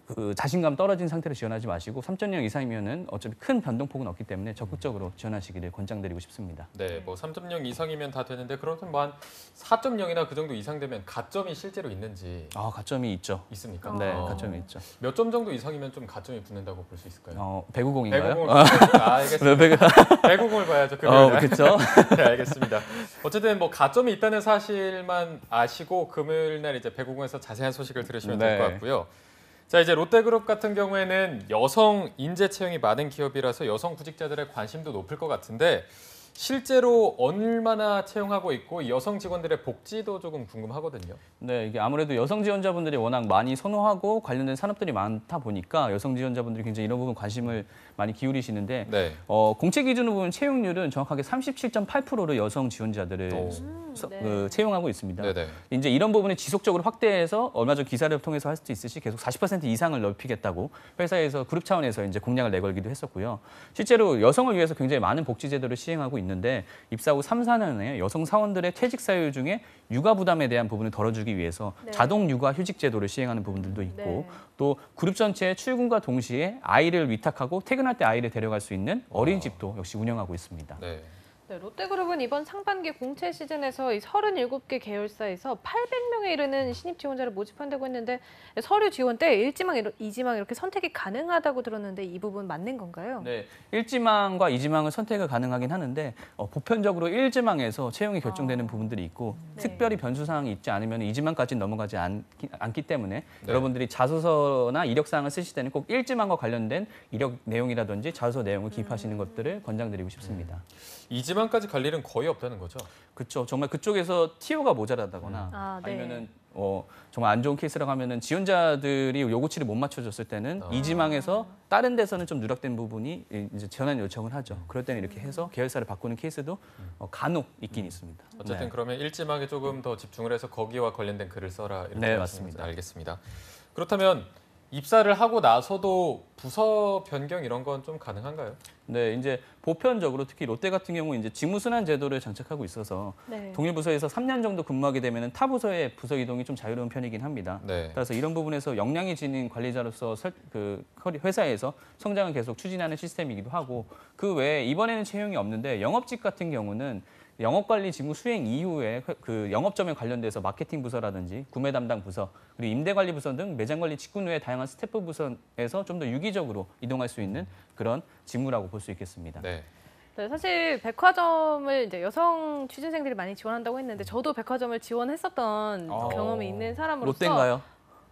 [SPEAKER 3] 그 자신감 떨어진 상태로 지원하지 마시고 3.0 이상이면은 어차피 큰 변동폭은 없기 때문에 적극적으로 지원하시기를 권장드리고 싶습니다.
[SPEAKER 1] 네, 뭐 3.0 이상이면 다 되는데 그렇다면 뭐 한 4.0이나 그 정도 이상 되면 가점이 실제로 있는지
[SPEAKER 3] 가점이 있죠.
[SPEAKER 1] 있습니까?
[SPEAKER 3] 네, 가점이 있죠.
[SPEAKER 1] 몇 점 정도 이상이면 좀 가점이 붙는다고 볼 수 있을까요?
[SPEAKER 3] 배구공인가요?
[SPEAKER 1] 배구공을 알겠습니다. 배구공을 봐야죠.
[SPEAKER 3] 그렇죠.
[SPEAKER 1] 네, 알겠습니다. 어쨌든 뭐 가점이 있다는 사실만 아시고 금요일 날 이제 배구공에서 자세한 소식을 들으시면 될 것
[SPEAKER 3] 네.
[SPEAKER 1] 같고요. 자, 이제 롯데그룹 같은 경우에는 여성 인재 채용이 많은 기업이라서 여성 구직자들의 관심도 높을 것 같은데 실제로 얼마나 채용하고 있고 여성 직원들의 복지도 조금 궁금하거든요.
[SPEAKER 3] 네, 이게 아무래도 여성 지원자분들이 워낙 많이 선호하고 관련된 산업들이 많다 보니까 여성 지원자분들이 굉장히 이런 부분 관심을 많이 기울이시는데
[SPEAKER 1] 네.
[SPEAKER 3] 공채 기준으로 보면 채용률은 정확하게 37.8%로 여성 지원자들을
[SPEAKER 2] 네.
[SPEAKER 3] 채용하고 있습니다.
[SPEAKER 1] 네네.
[SPEAKER 3] 이제 이런 부분을 지속적으로 확대해서 얼마 전 기사를 통해서 할 수도 있듯이 계속 40% 이상을 넓히겠다고 회사에서 그룹 차원에서 이제 공약을 내걸기도 했었고요. 실제로 여성을 위해서 굉장히 많은 복지 제도를 시행하고 있는데 입사 후 3, 4년에 여성 사원들의 퇴직 사유 중에 육아 부담에 대한 부분을 덜어주기 위해서
[SPEAKER 2] 네.
[SPEAKER 3] 자동 육아 휴직 제도를 시행하는 부분들도 있고
[SPEAKER 2] 네.
[SPEAKER 3] 또 그룹 전체의 출근과 동시에 아이를 위탁하고 퇴근할 때 아이를 데려갈 수 있는 어린이집도 역시 운영하고 있습니다.
[SPEAKER 1] 네.
[SPEAKER 2] 네, 롯데그룹은 이번 상반기 공채 시즌에서 이 37개 계열사에서 800명에 이르는 신입 지원자를 모집한다고 했는데 서류 지원 때 1지망, 2지망 이렇게 선택이 가능하다고 들었는데 이 부분 맞는 건가요?
[SPEAKER 3] 네, 1지망과 2지망은 선택이 가능하긴 하는데 보편적으로 1지망에서 채용이 결정되는 부분들이 있고
[SPEAKER 2] 네.
[SPEAKER 3] 특별히 변수 사항이 있지 않으면 2지망까지 넘어가지 않기 때문에
[SPEAKER 1] 네.
[SPEAKER 3] 여러분들이 자소서나 이력 사항을 쓰실 때는 꼭 1지망과 관련된 이력 내용이라든지 자소서 내용을 기입하시는 것들을 권장드리고 싶습니다.
[SPEAKER 1] 2지망까지 갈 일은 거의 없다는 거죠?
[SPEAKER 3] 그렇죠. 정말 그쪽에서 TO가 모자라다거나
[SPEAKER 2] 아, 네.
[SPEAKER 3] 아니면은 정말 안 좋은 케이스라고 하면은 지원자들이 요구치를 못 맞춰줬을 때는 이지망에서 다른 데서는 좀 누락된 부분이 이제 전환 요청을 하죠. 그럴 때는 이렇게 해서 계열사를 바꾸는 케이스도 간혹 있긴 있습니다.
[SPEAKER 1] 어쨌든
[SPEAKER 3] 네.
[SPEAKER 1] 그러면 1지망에 조금 더 집중을 해서 거기와 관련된 글을 써라 이렇게
[SPEAKER 3] 네,
[SPEAKER 1] 말씀하시는
[SPEAKER 3] 맞습니다.
[SPEAKER 1] 거죠? 알겠습니다. 그렇다면 입사를 하고 나서도 부서 변경 이런 건 좀 가능한가요?
[SPEAKER 3] 네, 이제 보편적으로 특히 롯데 같은 경우 이제 직무순환 제도를 장착하고 있어서
[SPEAKER 2] 네.
[SPEAKER 3] 동일 부서에서 3년 정도 근무하게 되면은 타 부서의 부서 이동이 좀 자유로운 편이긴 합니다.
[SPEAKER 1] 네.
[SPEAKER 3] 따라서 이런 부분에서 역량이 지닌 관리자로서 회사에서 성장을 계속 추진하는 시스템이기도 하고 그 외에 이번에는 채용이 없는데 영업직 같은 경우는 영업관리 직무 수행 이후에 그 영업점에 관련돼서 마케팅 부서라든지 구매 담당 부서 그리고 임대관리 부서 등 매장관리 직군 외의 다양한 스태프 부서에서 좀 더 유기적으로 이동할 수 있는 그런 직무라고 볼 수 있겠습니다.
[SPEAKER 1] 네.
[SPEAKER 2] 네, 사실 백화점을 이제 여성 취준생들이 많이 지원한다고 했는데 저도 백화점을 지원했었던 경험이 있는 사람으로서
[SPEAKER 3] 롯데인가요?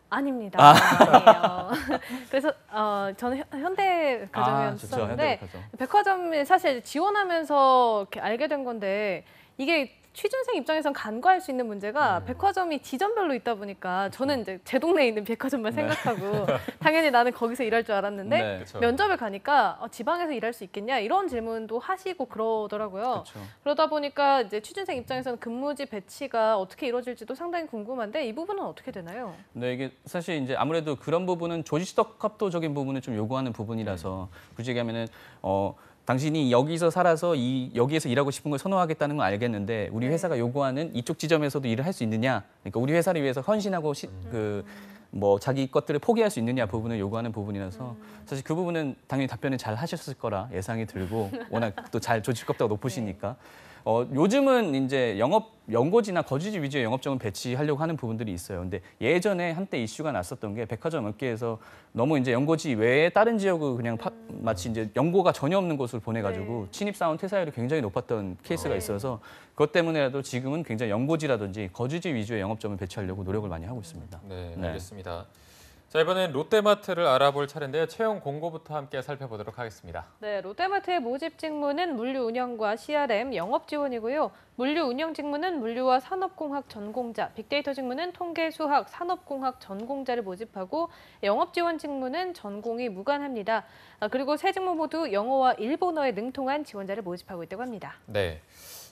[SPEAKER 2] 아닙니다. 아니에요. 그래서 저는 현대
[SPEAKER 3] 좋죠.
[SPEAKER 2] 백화점이었었는데
[SPEAKER 3] 현대백화점.
[SPEAKER 2] 백화점에 사실 지원하면서 이렇게 알게 된 건데 이게 취준생 입장에선 간과할 수 있는 문제가 백화점이 지점별로 있다 보니까 저는 이제 제 동네에 있는 백화점만
[SPEAKER 3] 네.
[SPEAKER 2] 생각하고 당연히 나는 거기서 일할 줄 알았는데
[SPEAKER 3] 네.
[SPEAKER 1] 그쵸.
[SPEAKER 2] 면접을 가니까 지방에서 일할 수 있겠냐 이런 질문도 하시고 그러더라고요.
[SPEAKER 3] 그렇죠.
[SPEAKER 2] 그러다 보니까 이제 취준생 입장에서는 근무지 배치가 어떻게 이루어질지도 상당히 궁금한데 이 부분은 어떻게 되나요?
[SPEAKER 3] 네, 이게 사실 이제 아무래도 그런 부분은 조직적 합도적인 부분을 좀 요구하는 부분이라서 굳이 얘기하면은 당신이 여기서 살아서 여기에서 일하고 싶은 걸 선호하겠다는 건 알겠는데 우리 회사가 요구하는 이쪽 지점에서도 일을 할 수 있느냐? 그러니까 우리 회사를 위해서 헌신하고 자기 것들을 포기할 수 있느냐 부분을 요구하는 부분이라서 사실 그 부분은 당연히 답변을 잘 하셨을 거라 예상이 들고 워낙 또 잘 조직급도가 높으시니까 요즘은 이제 연고지나 거주지 위주의 영업점을 배치하려고 하는 부분들이 있어요. 근데 예전에 한때 이슈가 났었던 게 백화점 업계에서 너무 이제 연고지 외에 다른 지역을 그냥 마치 이제 연고가 전혀 없는 곳을 보내가지고 신입사원 퇴사율이 굉장히 높았던 케이스가 있어서 그것 때문에라도 지금은 굉장히 연고지라든지 거주지 위주의 영업점을 배치하려고 노력을 많이 하고 있습니다.
[SPEAKER 1] 네,
[SPEAKER 3] 네.
[SPEAKER 1] 알겠습니다. 자, 이번엔 롯데마트를 알아볼 차례인데요. 채용 공고부터 함께 살펴보도록 하겠습니다.
[SPEAKER 2] 네, 롯데마트의 모집 직무는 물류 운영과 CRM, 영업 지원이고요. 물류 운영 직무는 물류와 산업공학 전공자, 빅데이터 직무는 통계, 수학, 산업공학 전공자를 모집하고 영업 지원 직무는 전공이 무관합니다. 그리고 세 직무 모두 영어와 일본어에 능통한 지원자를 모집하고 있다고 합니다.
[SPEAKER 1] 네.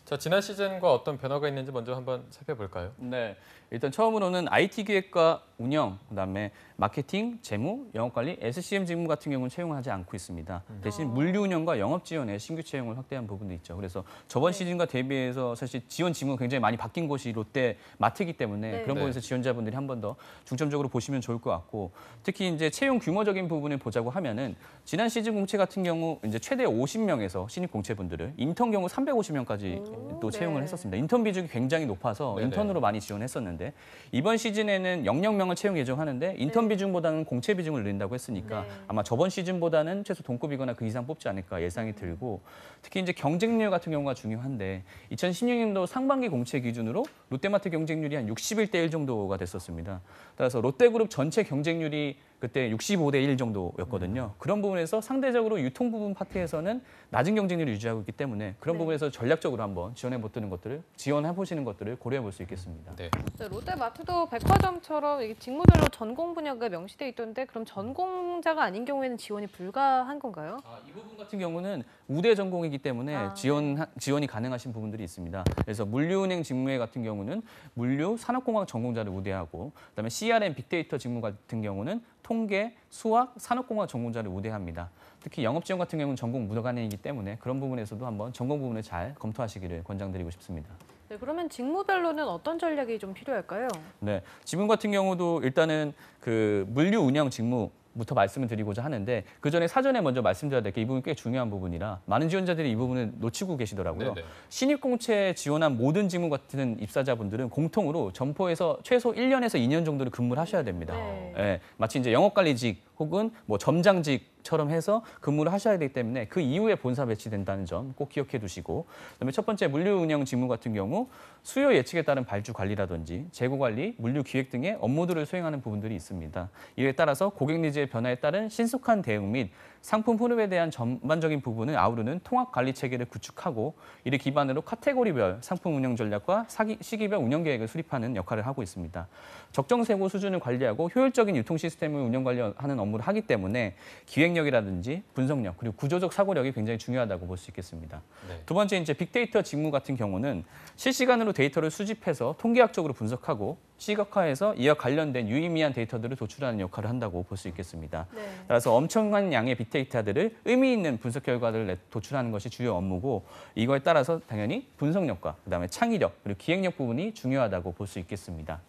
[SPEAKER 1] 자, 지난 시즌과 어떤 변화가 있는지 먼저 한번 살펴볼까요?
[SPEAKER 3] 네, 일단 처음으로는 IT 기획과 운영, 그다음에 마케팅, 재무, 영업관리, SCM 직무 같은 경우는 채용을 하지 않고 있습니다. 대신 물류 운영과 영업 지원에 신규 채용을 확대한 부분도 있죠. 그래서 저번 시즌과 대비해서 사실 지원 직무가 굉장히 많이 바뀐 곳이 롯데 마트이기 때문에
[SPEAKER 2] 네.
[SPEAKER 3] 그런 부분에서 지원자분들이 한 번 더 중점적으로 보시면 좋을 것 같고 특히 이제 채용 규모적인 부분을 보자고 하면은 지난 시즌 공채 같은 경우 이제 최대 50명에서 신입 공채분들을 인턴 경우 350명까지 또 채용을
[SPEAKER 2] 네.
[SPEAKER 3] 했었습니다. 인턴 비중이 굉장히 높아서
[SPEAKER 1] 네네.
[SPEAKER 3] 인턴으로 많이 지원했었는데 이번 시즌에는 00명을 채용 예정하는데 인턴 비중보다는 공채 비중을 늘린다고 했으니까
[SPEAKER 2] 네.
[SPEAKER 3] 아마 저번 시즌보다는 최소 동급이거나 그 이상 뽑지 않을까 예상이 들고 특히 이제 경쟁률 같은 경우가 중요한데 2016년도 상반기 공채 기준으로 롯데마트 경쟁률이 한 61대 1 정도가 됐었습니다. 따라서 롯데그룹 전체 경쟁률이 그때 65대 1 정도였거든요. 그런 부분에서 상대적으로 유통 부분 파트에서는 낮은 경쟁률을 유지하고 있기 때문에 그런
[SPEAKER 2] 네.
[SPEAKER 3] 부분에서 전략적으로 한번 지원해 보시는 것들을 고려해 볼 수 있겠습니다.
[SPEAKER 1] 네.
[SPEAKER 2] 네, 롯데마트도 백화점처럼 이게 직무별로 전공 분야가 명시돼 있던데 그럼 전공자가 아닌 경우에는 지원이 불가한 건가요?
[SPEAKER 3] 이 부분 같은 경우는 우대 전공이기 때문에 지원이 가능하신 부분들이 있습니다. 그래서 물류은행 직무회 같은 경우는 물류, 산업공학 전공자를 우대하고 그다음에 CRM, 빅데이터 직무 같은 경우는 통계, 수학, 산업공학 전공자를 우대합니다. 특히 영업지원 같은 경우는 전공 무관이기 때문에 그런 부분에서도 한번 전공 부분을 잘 검토하시기를 권장드리고 싶습니다.
[SPEAKER 2] 네, 그러면 직무별로는 어떤 전략이 좀 필요할까요?
[SPEAKER 3] 네, 지금 같은 경우도 일단은 그 물류 운영 직무 부터 말씀을 드리고자 하는데 그 전에 사전에 먼저 말씀드려야 될 게 이 부분이 꽤 중요한 부분이라 많은 지원자들이 이 부분을 놓치고 계시더라고요.
[SPEAKER 1] 네네.
[SPEAKER 3] 신입공채에 지원한 모든 직무 같은 입사자분들은 공통으로 점포에서 최소 1년에서 2년 정도를 근무를 하셔야 됩니다.
[SPEAKER 2] 네.
[SPEAKER 3] 예, 마치 이제 영업관리직 혹은 뭐 점장직처럼 해서 근무를 하셔야 되기 때문에 그 이후에 본사 배치된다는 점 꼭 기억해 두시고 그다음에 첫 번째 물류 운영 직무 같은 경우 수요 예측에 따른 발주 관리라든지 재고 관리, 물류 기획 등의 업무들을 수행하는 부분들이 있습니다. 이에 따라서 고객 니즈의 변화에 따른 신속한 대응 및 상품 흐름에 대한 전반적인 부분을 아우르는 통합 관리 체계를 구축하고 이를 기반으로 카테고리별 상품 운영 전략과 시기별 운영 계획을 수립하는 역할을 하고 있습니다. 적정 재고 수준을 관리하고 효율적인 유통 시스템을 운영 관리하는 업무를 하기 때문에 기획력이라든지 분석력 그리고 구조적 사고력이 굉장히 중요하다고 볼 수 있겠습니다.
[SPEAKER 1] 네.
[SPEAKER 3] 두 번째 이제 빅데이터 직무 같은 경우는 실시간으로 데이터를 수집해서 통계학적으로 분석하고 시각화해서 이와 관련된 유의미한 데이터들을 도출하는 역할을 한다고 볼 수 있겠습니다.
[SPEAKER 2] 네.
[SPEAKER 3] 따라서 엄청난 양의 빅데이터들을 의미 있는 분석 결과를 도출하는 것이 주요 업무고 이거에 따라서 당연히 분석력과 그다음에 창의력 그리고 기획력 부분이 중요하다고 볼 수 있겠습니다.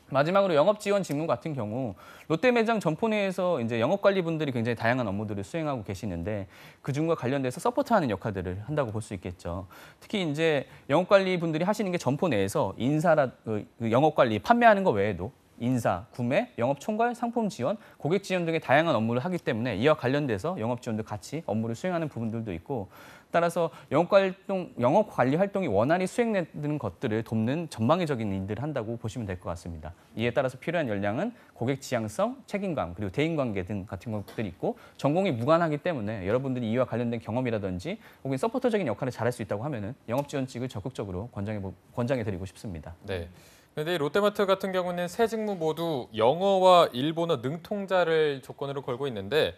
[SPEAKER 3] 마지막으로 영업 지원 직무 같은 경우 롯데 매장 점포 내에서 이제 영업 관리분들이 굉장히 다양한 업무들을 수행하고 계시는데 그중과 관련돼서 서포트하는 역할들을 한다고 볼 수 있겠죠. 특히 이제 영업 관리분들이 하시는 게 점포 내에서 인사라 영업 관리 판매하는 것 외에도 인사, 구매, 영업 총괄, 상품 지원, 고객 지원 등의 다양한 업무를 하기 때문에 이와 관련돼서 영업 지원도 같이 업무를 수행하는 부분들도 있고 따라서 영업 관리 활동이 원활히 수행되는 것들을 돕는 전방위적인 일들을 한다고 보시면 될 것 같습니다. 이에 따라서 필요한 역량은 고객 지향성, 책임감, 그리고 대인관계 등 같은 것들이 있고 전공이 무관하기 때문에 여러분들이 이와 관련된 경험이라든지 혹은 서포터적인 역할을 잘할 수 있다고 하면은 영업 지원직을 적극적으로 권장해드리고 싶습니다.
[SPEAKER 1] 네. 근데 이 롯데마트 같은 경우는 세 직무 모두 영어와 일본어 능통자를 조건으로 걸고 있는데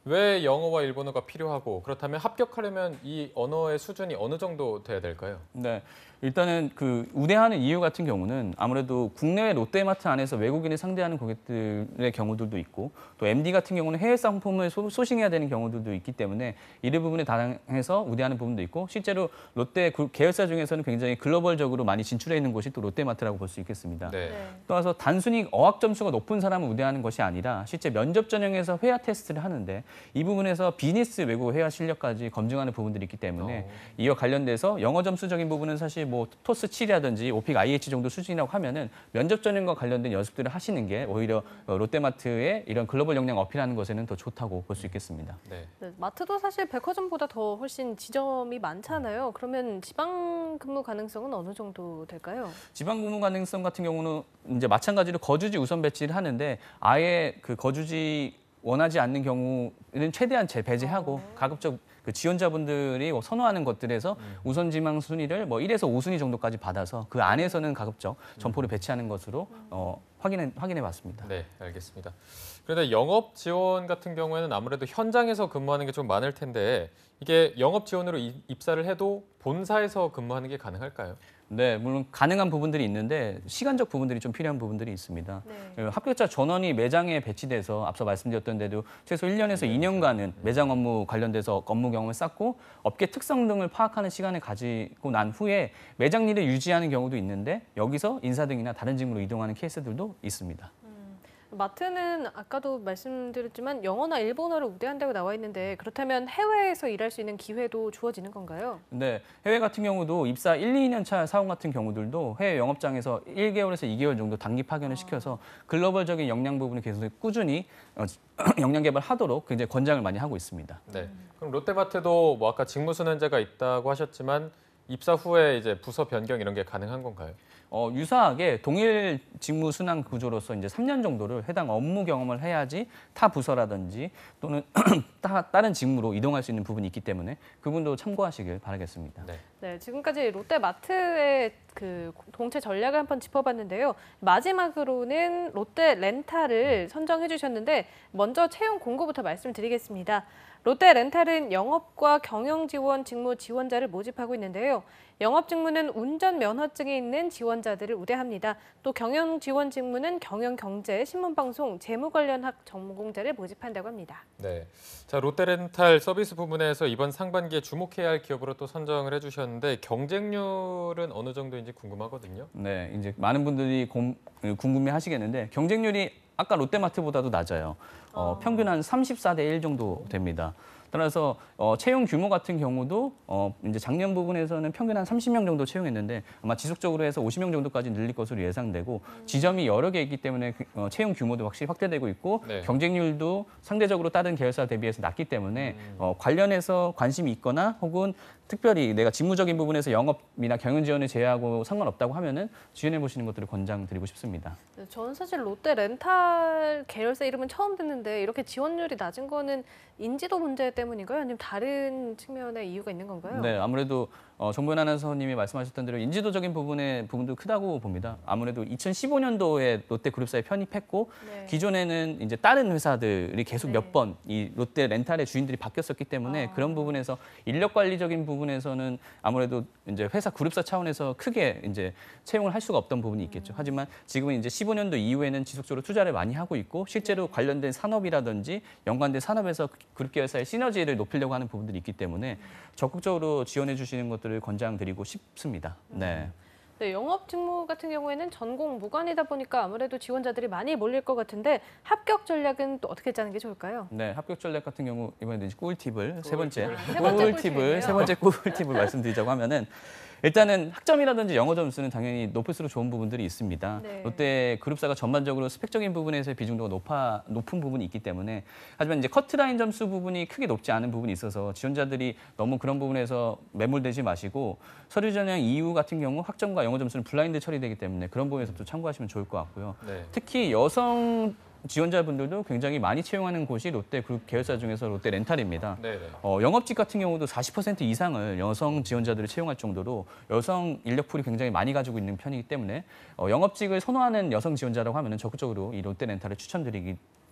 [SPEAKER 1] 왜 영어와 일본어가 필요하고 그렇다면 합격하려면 이 언어의 수준이 어느 정도 돼야 될까요?
[SPEAKER 3] 네, 일단은 그 우대하는 이유 같은 경우는 아무래도 국내외 롯데마트 안에서 외국인을 상대하는 고객들의 경우들도 있고 또 MD 같은 경우는 해외 상품을 소싱해야 되는 경우들도 있기 때문에 이를 부분에 달해서 우대하는 부분도 있고 실제로 롯데 계열사 중에서는 굉장히 글로벌적으로 많이 진출해 있는 곳이 또 롯데마트라고 볼 수 있겠습니다.
[SPEAKER 1] 네.
[SPEAKER 2] 네.
[SPEAKER 3] 따라서 단순히 어학 점수가 높은 사람을 우대하는 것이 아니라 실제 면접 전형에서 회화 테스트를 하는데 이 부분에서 비즈니스 외국 회화 실력까지 검증하는 부분들이 있기 때문에 이와 관련돼서 영어 점수적인 부분은 사실 뭐 토스 7이라든지 오픽 IH 정도 수준이라고 하면은 면접 전형과 관련된 연습들을 하시는 게 오히려 롯데마트의 이런 글로벌 역량 어필하는 것에는 더 좋다고 볼 수 있겠습니다.
[SPEAKER 1] 네.
[SPEAKER 2] 네, 마트도 사실 백화점보다 더 훨씬 지점이 많잖아요. 그러면 지방 근무 가능성은 어느 정도 될까요?
[SPEAKER 3] 지방 근무 가능성 같은 경우는 이제 마찬가지로 거주지 우선 배치를 하는데 아예 그 거주지 원하지 않는 경우는 최대한 배제하고 가급적 그 지원자분들이 선호하는 것들에서 우선 지망 순위를 뭐 1에서 5순위 정도까지 받아서 그 안에서는 가급적 점포를 배치하는 것으로 확인해 봤습니다.
[SPEAKER 1] 네, 알겠습니다. 그런데 영업 지원 같은 경우에는 아무래도 현장에서 근무하는 게 좀 많을 텐데 이게 영업 지원으로 입사를 해도 본사에서 근무하는 게 가능할까요?
[SPEAKER 3] 네, 물론 가능한 부분들이 있는데 시간적 부분들이 좀 필요한 부분들이 있습니다.
[SPEAKER 2] 네.
[SPEAKER 3] 합격자 전원이 매장에 배치돼서 앞서 말씀드렸던 대로 최소 1년에서 2년간은 매장 업무 관련돼서 업무 경험을 쌓고 업계 특성 등을 파악하는 시간을 가지고 난 후에 매장 일을 유지하는 경우도 있는데 여기서 인사 등이나 다른 직무로 이동하는 케이스들도 있습니다.
[SPEAKER 2] 마트는 아까도 말씀드렸지만 영어나 일본어를 우대한다고 나와 있는데 그렇다면 해외에서 일할 수 있는 기회도 주어지는 건가요?
[SPEAKER 3] 네, 해외 같은 경우도 입사 1, 2년 차 사원 같은 경우들도 해외 영업장에서 1개월에서 2개월 정도 단기 파견을 시켜서 글로벌적인 역량 부분을 계속 꾸준히 역량 개발하도록 굉장히 권장을 많이 하고 있습니다.
[SPEAKER 1] 네. 그럼 롯데마트도 뭐 아까 직무 순환제가 있다고 하셨지만 입사 후에 이제 부서 변경 이런 게 가능한 건가요?
[SPEAKER 3] 유사하게 동일 직무 순환 구조로서 이제 3년 정도를 해당 업무 경험을 해야지 타 부서라든지 또는 다른 직무로 이동할 수 있는 부분이 있기 때문에 그분도 참고하시길 바라겠습니다.
[SPEAKER 1] 네.
[SPEAKER 2] 네, 지금까지 롯데마트의 그 동체 전략을 한번 짚어봤는데요. 마지막으로는 롯데 렌탈을 선정해 주셨는데 먼저 채용 공고부터 말씀드리겠습니다. 롯데 렌탈은 영업과 경영 지원 직무 지원자를 모집하고 있는데요. 영업 직무는 운전 면허증이 있는 지원자들을 우대합니다. 또 경영 지원 직무는 경영 경제, 신문 방송, 재무 관련 학 전공자를 모집한다고 합니다.
[SPEAKER 1] 네. 자, 롯데렌탈 서비스 부분에서 이번 상반기에 주목해야 할 기업으로 또 선정을 해주셨는데 경쟁률은 어느 정도인지 궁금하거든요.
[SPEAKER 3] 네, 이제 많은 분들이 궁금해하시겠는데 경쟁률이 아까 롯데마트보다도 낮아요. 평균 한 34대 1 정도 됩니다. 따라서 채용 규모 같은 경우도 이제 작년 부분에서는 평균 한 30명 정도 채용했는데 아마 지속적으로 해서 50명 정도까지 늘릴 것으로 예상되고 지점이 여러 개 있기 때문에 채용 규모도 확실히 확대되고 있고
[SPEAKER 1] 네.
[SPEAKER 3] 경쟁률도 상대적으로 다른 계열사 대비해서 낮기 때문에 관련해서 관심이 있거나 혹은 특별히 내가 직무적인 부분에서 영업이나 경영 지원을 제외하고 상관없다고 하면은 지원해 보시는 것들을 권장드리고 싶습니다.
[SPEAKER 2] 네, 저는 사실 롯데 렌탈 계열사 이름은 처음 듣는데 이렇게 지원율이 낮은 거는 인지도 문제 때문인가요? 아니면 다른 측면의 이유가 있는 건가요?
[SPEAKER 3] 네, 아무래도 정보현 아나운서님이 말씀하셨던 대로 인지도적인 부분도 크다고 봅니다. 아무래도 2015년도에 롯데그룹사에 편입했고
[SPEAKER 2] 네.
[SPEAKER 3] 기존에는 이제 다른 회사들이 계속
[SPEAKER 2] 네.
[SPEAKER 3] 몇 번 이 롯데 렌탈의 주인들이 바뀌었었기 때문에 그런 부분에서 인력 관리적인 부분에서는 아무래도 이제 회사 그룹사 차원에서 크게 이제 채용을 할 수가 없던 부분이 있겠죠. 하지만 지금은 이제 15년도 이후에는 지속적으로 투자를 많이 하고 있고 실제로 관련된 산업이라든지 연관된 산업에서 그룹 계열사의 시너지를 높이려고 하는 부분들이 있기 때문에 적극적으로 지원해 주시는 것들을 권장드리고 싶습니다. 네.
[SPEAKER 2] 네, 영업 직무 같은 경우에는 전공 무관이다 보니까 아무래도 지원자들이 많이 몰릴 것 같은데 합격 전략은 또 어떻게 짜는 게 좋을까요?
[SPEAKER 3] 네, 합격 전략 같은 경우 이번에는 이제 꿀팁을 세 번째
[SPEAKER 2] 세 번째 꿀팁이네요.
[SPEAKER 3] 세 번째 꿀팁을 말씀드리자고 하면은 일단은 학점이라든지 영어 점수는 당연히 높을수록 좋은 부분들이 있습니다.
[SPEAKER 2] 네.
[SPEAKER 3] 롯데 그룹사가 전반적으로 스펙적인 부분에서의 비중도가 높은 부분이 있기 때문에 하지만 이제 커트라인 점수 부분이 크게 높지 않은 부분이 있어서 지원자들이 너무 그런 부분에서 매몰되지 마시고 서류 전형 이후 같은 경우 학점과 영어 점수는 블라인드 처리되기 때문에 그런 부분에서 또 참고하시면 좋을 것 같고요.
[SPEAKER 1] 네.
[SPEAKER 3] 특히 여성 지원자분들도 굉장히 많이 채용하는 곳이 롯데 그룹 계열사 중에서 롯데 렌탈입니다.
[SPEAKER 1] 네네.
[SPEAKER 3] 영업직 같은 경우도 40% 이상을 여성 지원자들을 채용할 정도로 여성 인력풀이 굉장히 많이 가지고 있는 편이기 때문에 영업직을 선호하는 여성 지원자라고 하면 적극적으로 이 롯데 렌탈을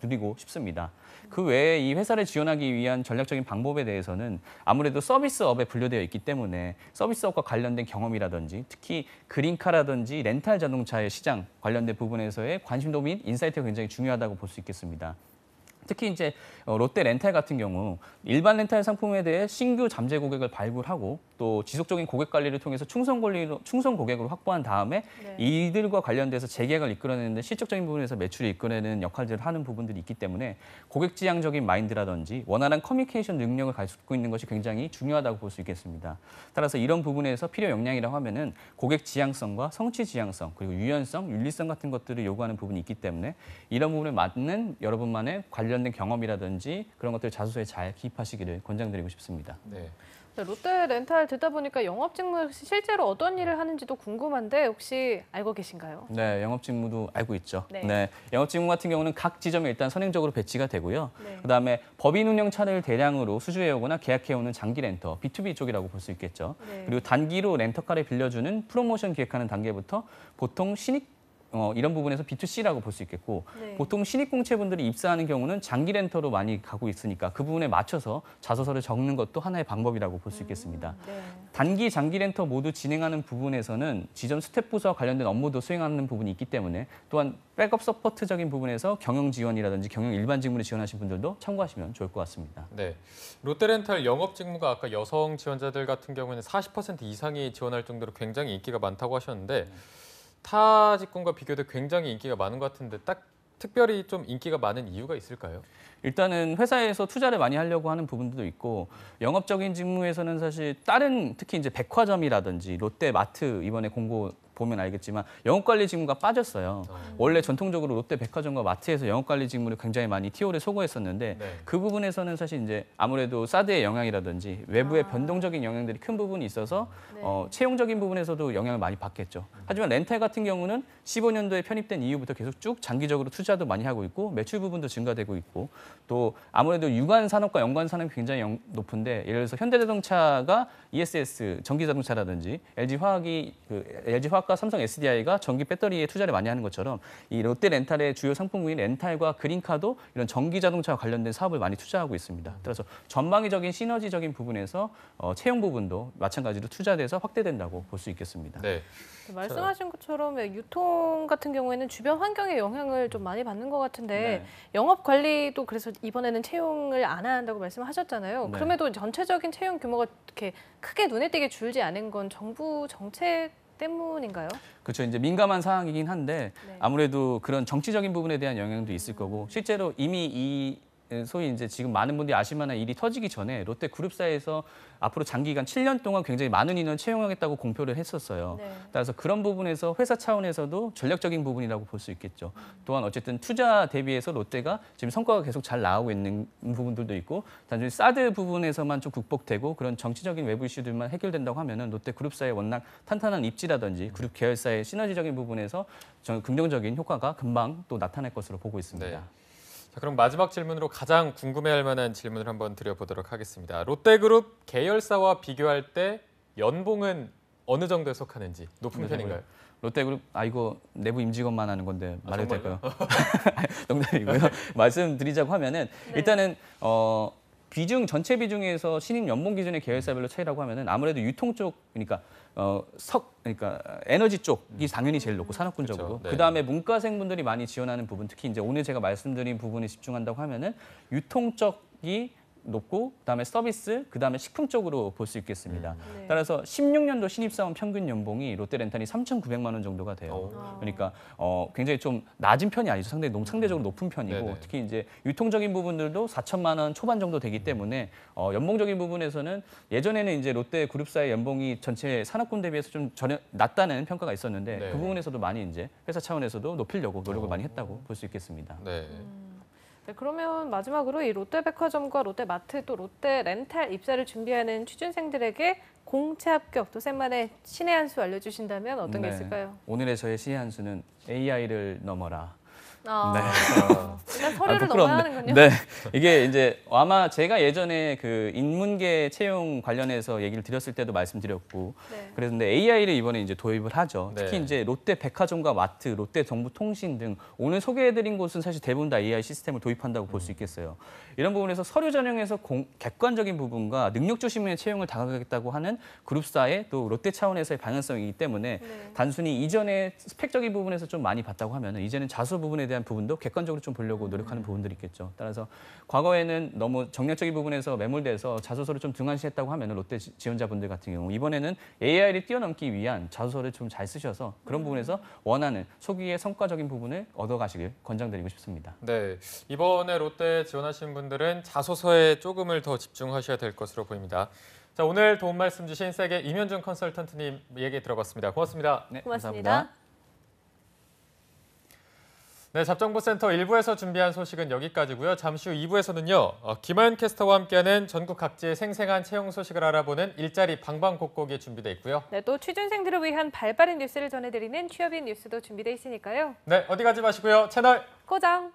[SPEAKER 3] 드리고 싶습니다. 그 외에 이 회사를 지원하기 위한 전략적인 방법에 대해서는 아무래도 서비스업에 분류되어 있기 때문에 서비스업과 관련된 경험이라든지 특히 그린카라든지 렌탈 자동차의 시장 관련된 부분에서의 관심도 및 인사이트가 굉장히 중요하다고 볼 수 있겠습니다. 특히 이제 롯데 렌탈 같은 경우 일반 렌탈 상품에 대해 신규 잠재 고객을 발굴하고 또 지속적인 고객 관리를 통해서 충성 고객으로 확보한 다음에
[SPEAKER 2] 네.
[SPEAKER 3] 이들과 관련돼서 재계약을 이끌어내는데 실적적인 부분에서 매출을 이끌어내는 역할들을 하는 부분들이 있기 때문에 고객 지향적인 마인드라든지 원활한 커뮤니케이션 능력을 가지고 있는 것이 굉장히 중요하다고 볼 수 있겠습니다. 따라서 이런 부분에서 필요 역량이라고 하면은 고객 지향성과 성취 지향성 그리고 유연성, 윤리성 같은 것들을 요구하는 부분이 있기 때문에 이런 부분에 맞는 여러분만의 관련된 경험이라든지 그런 것들을 자소서에 잘 기입하시기를 권장드리고 싶습니다.
[SPEAKER 1] 네.
[SPEAKER 2] 네, 롯데 렌탈 듣다 보니까 영업 직무 실제로 어떤 일을 하는지도 궁금한데 혹시 알고 계신가요?
[SPEAKER 3] 네, 영업 직무도 알고 있죠.
[SPEAKER 2] 네.
[SPEAKER 3] 영업 직무 같은 경우는 각 지점에 일단 선행적으로 배치가 되고요.
[SPEAKER 2] 네.
[SPEAKER 3] 그다음에 법인 운영 차를 대량으로 수주해 오거나 계약해 오는 장기 렌터, B2B 쪽이라고 볼 수 있겠죠.
[SPEAKER 2] 네.
[SPEAKER 3] 그리고 단기로 렌터카를 빌려주는 프로모션 기획하는 단계부터 보통 신입 이런 부분에서 B2C라고 볼 수 있겠고
[SPEAKER 2] 네.
[SPEAKER 3] 보통 신입공채분들이 입사하는 경우는 장기 렌터로 많이 가고 있으니까 그 부분에 맞춰서 자소서를 적는 것도 하나의 방법이라고 볼 수 있겠습니다.
[SPEAKER 2] 네.
[SPEAKER 3] 단기, 장기 렌터 모두 진행하는 부분에서는 지점 스텝 부서와 관련된 업무도 수행하는 부분이 있기 때문에 또한 백업 서포트적인 부분에서 경영 지원이라든지 경영 일반 직무를 지원하신 분들도 참고하시면 좋을 것 같습니다.
[SPEAKER 1] 네. 롯데렌탈 영업 직무가 아까 여성 지원자들 같은 경우에는 40% 이상이 지원할 정도로 굉장히 인기가 많다고 하셨는데 타 직군과 비교돼 굉장히 인기가 많은 것 같은데 딱 특별히 좀 인기가 많은 이유가 있을까요?
[SPEAKER 3] 일단은 회사에서 투자를 많이 하려고 하는 부분도 있고 영업적인 직무에서는 사실 다른 특히 이제 백화점이라든지 롯데마트 이번에 공고 보면 알겠지만 영업관리 직무가 빠졌어요. 원래 전통적으로 롯데 백화점과 마트에서 영업관리 직무를 굉장히 많이 TO를 소거했었는데
[SPEAKER 1] 네.
[SPEAKER 3] 그 부분에서는 사실 이제 아무래도 사드의 영향이라든지 외부의 변동적인 영향들이 큰 부분이 있어서
[SPEAKER 2] 네.
[SPEAKER 3] 채용적인 부분에서도 영향을 많이 받겠죠. 하지만 렌탈 같은 경우는 15년도에 편입된 이후부터 계속 쭉 장기적으로 투자도 많이 하고 있고 매출 부분도 증가되고 있고 또 아무래도 유관 산업과 연관 산업이 굉장히 높은데 예를 들어서 현대자동차가 ESS 전기자동차라든지 LG화학과 삼성 SDI가 전기 배터리에 투자를 많이 하는 것처럼 이 롯데 렌탈의 주요 상품군인 렌탈과 그린카도 이런 전기자동차와 관련된 사업을 많이 투자하고 있습니다. 따라서 전방위적인 시너지적인 부분에서 채용 부분도 마찬가지로 투자돼서 확대된다고 볼 수 있겠습니다.
[SPEAKER 1] 네.
[SPEAKER 2] 말씀하신 것처럼 유통 같은 경우에는 주변 환경의 영향을 좀 많이 받는 것 같은데
[SPEAKER 3] 네.
[SPEAKER 2] 영업 관리도 그래서 이번에는 채용을 안 한다고 말씀하셨잖아요.
[SPEAKER 3] 네.
[SPEAKER 2] 그럼에도 전체적인 채용 규모가 이렇게 크게 눈에 띄게 줄지 않은 건 정부 정책 때문인가요?
[SPEAKER 3] 그렇죠. 이제 민감한 사항이긴 한데
[SPEAKER 2] 네.
[SPEAKER 3] 아무래도 그런 정치적인 부분에 대한 영향도 있을 거고 실제로 이미 이 소위 이제 지금 많은 분들이 아실 만한 일이 터지기 전에 롯데 그룹사에서 앞으로 장기간 7년 동안 굉장히 많은 인원을 채용하겠다고 공표를 했었어요.
[SPEAKER 2] 네.
[SPEAKER 3] 따라서 그런 부분에서 회사 차원에서도 전략적인 부분이라고 볼 수 있겠죠. 또한 어쨌든 투자 대비해서 롯데가 지금 성과가 계속 잘 나오고 있는 부분들도 있고 단순히 사드 부분에서만 좀 극복되고 그런 정치적인 외부 이슈들만 해결된다고 하면은 롯데 그룹사의 워낙 탄탄한 입지라든지 그룹 계열사의 시너지적인 부분에서 저는 긍정적인 효과가 금방 또 나타날 것으로 보고 있습니다.
[SPEAKER 1] 네. 자, 그럼 마지막 질문으로 가장 궁금해할 만한 질문을 한번 드려보도록 하겠습니다. 롯데그룹 계열사와 비교할 때 연봉은 어느 정도에 속하는지 높은 편인가요?
[SPEAKER 3] 롯데그룹 이거 내부 임직원만 하는 건데 말해도
[SPEAKER 1] 정말요?
[SPEAKER 3] 될까요? 농담이고요. 말씀드리자고 하면은
[SPEAKER 2] 네.
[SPEAKER 3] 일단은 비중 전체 비중에서 신입 연봉 기준의 계열사별로 차이라고 하면은 아무래도 유통 쪽 그러니까 그러니까 에너지 쪽이 당연히 제일 높고 산업군적으로
[SPEAKER 1] 그렇죠. 네.
[SPEAKER 3] 그다음에 문과생분들이 많이 지원하는 부분 특히 이제 오늘 제가 말씀드린 부분에 집중한다고 하면은 유통 쪽이 높고 그다음에 서비스 그다음에 식품 쪽으로 볼 수 있겠습니다.
[SPEAKER 2] 네.
[SPEAKER 3] 따라서 16년도 신입사원 평균 연봉이 롯데렌탈이 3,900만 원 정도가 돼요. 그러니까 굉장히 좀 낮은 편이 아니죠. 상대적으로 높은 편이고
[SPEAKER 1] 네네.
[SPEAKER 3] 특히 이제 유통적인 부분들도 4천만 원 초반 정도 되기 때문에 연봉적인 부분에서는 예전에는 이제 롯데 그룹사의 연봉이 전체 산업군 대비해서 좀 전혀 낮다는 평가가 있었는데
[SPEAKER 1] 네.
[SPEAKER 3] 그 부분에서도 많이 이제 회사 차원에서도 높이려고 노력을 많이 했다고 볼 수 있겠습니다.
[SPEAKER 1] 네.
[SPEAKER 2] 네, 그러면 마지막으로 이 롯데백화점과 롯데마트 또 롯데렌탈 입사를 준비하는 취준생들에게 공채 합격 또 쌤만의 신의 한 수 알려주신다면 어떤 게
[SPEAKER 3] 네.
[SPEAKER 2] 있을까요?
[SPEAKER 3] 오늘의 저의 시의 한 수는 AI를 넘어라.
[SPEAKER 2] 일단 서류를 넘어야 하는군요.
[SPEAKER 3] 네, 이게 이제 아마 제가 예전에 그 인문계 채용 관련해서 얘기를 드렸을 때도 말씀드렸고
[SPEAKER 2] 네.
[SPEAKER 3] 그랬는데 AI를 이번에 이제 도입을 하죠.
[SPEAKER 1] 네.
[SPEAKER 3] 특히 이제 롯데 백화점과 마트, 롯데 정보통신 등 오늘 소개해드린 곳은 사실 대부분 다 AI 시스템을 도입한다고 볼 수 있겠어요. 이런 부분에서 서류 전형에서 객관적인 부분과 능력 중심의 채용을 다가가겠다고 하는 그룹사의 또 롯데 차원에서의 방향성이기 때문에
[SPEAKER 2] 네.
[SPEAKER 3] 단순히 이전에 스펙적인 부분에서 좀 많이 봤다고 하면 이제는 자수 부분에 대한 부분도 객관적으로 좀 보려고 노력하는 부분들이 있겠죠. 따라서 과거에는 너무 정략적인 부분에서 매몰돼서 자소서를 좀 등한시했다고 하면 롯데 지원자분들 같은 경우 이번에는 AI를 뛰어넘기 위한 자소서를 좀 잘 쓰셔서 그런 부분에서 원하는 초기의 성과적인 부분을 얻어가시길 권장드리고 싶습니다.
[SPEAKER 1] 네, 이번에 롯데 지원하신 분들은 자소서에 조금을 더 집중하셔야 될 것으로 보입니다. 자, 오늘 도움 말씀 주신 세계 임현준 컨설턴트님 얘기 들어봤습니다. 고맙습니다.
[SPEAKER 3] 네,
[SPEAKER 2] 고맙습니다.
[SPEAKER 3] 감사합니다.
[SPEAKER 1] 네, 잡정보센터 1부에서 준비한 소식은 여기까지고요. 잠시 후 2부에서는요. 김하연 캐스터와 함께하는 전국 각지의 생생한 채용 소식을 알아보는 일자리 방방곡곡이 준비되어 있고요.
[SPEAKER 2] 네, 또 취준생들을 위한 발빠른 뉴스를 전해드리는 취업인 뉴스도 준비되어 있으니까요.
[SPEAKER 1] 네, 어디 가지 마시고요. 채널
[SPEAKER 2] 고정!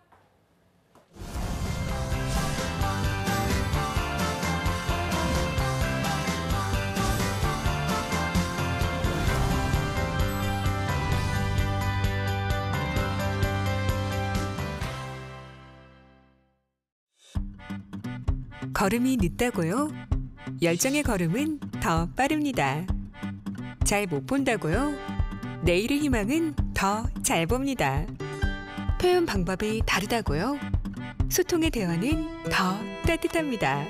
[SPEAKER 4] 걸음이 늦다고요? 열정의 걸음은 더 빠릅니다. 잘 못 본다고요? 내일의 희망은 더 잘 봅니다. 표현 방법이 다르다고요? 소통의 대화는 더 따뜻합니다.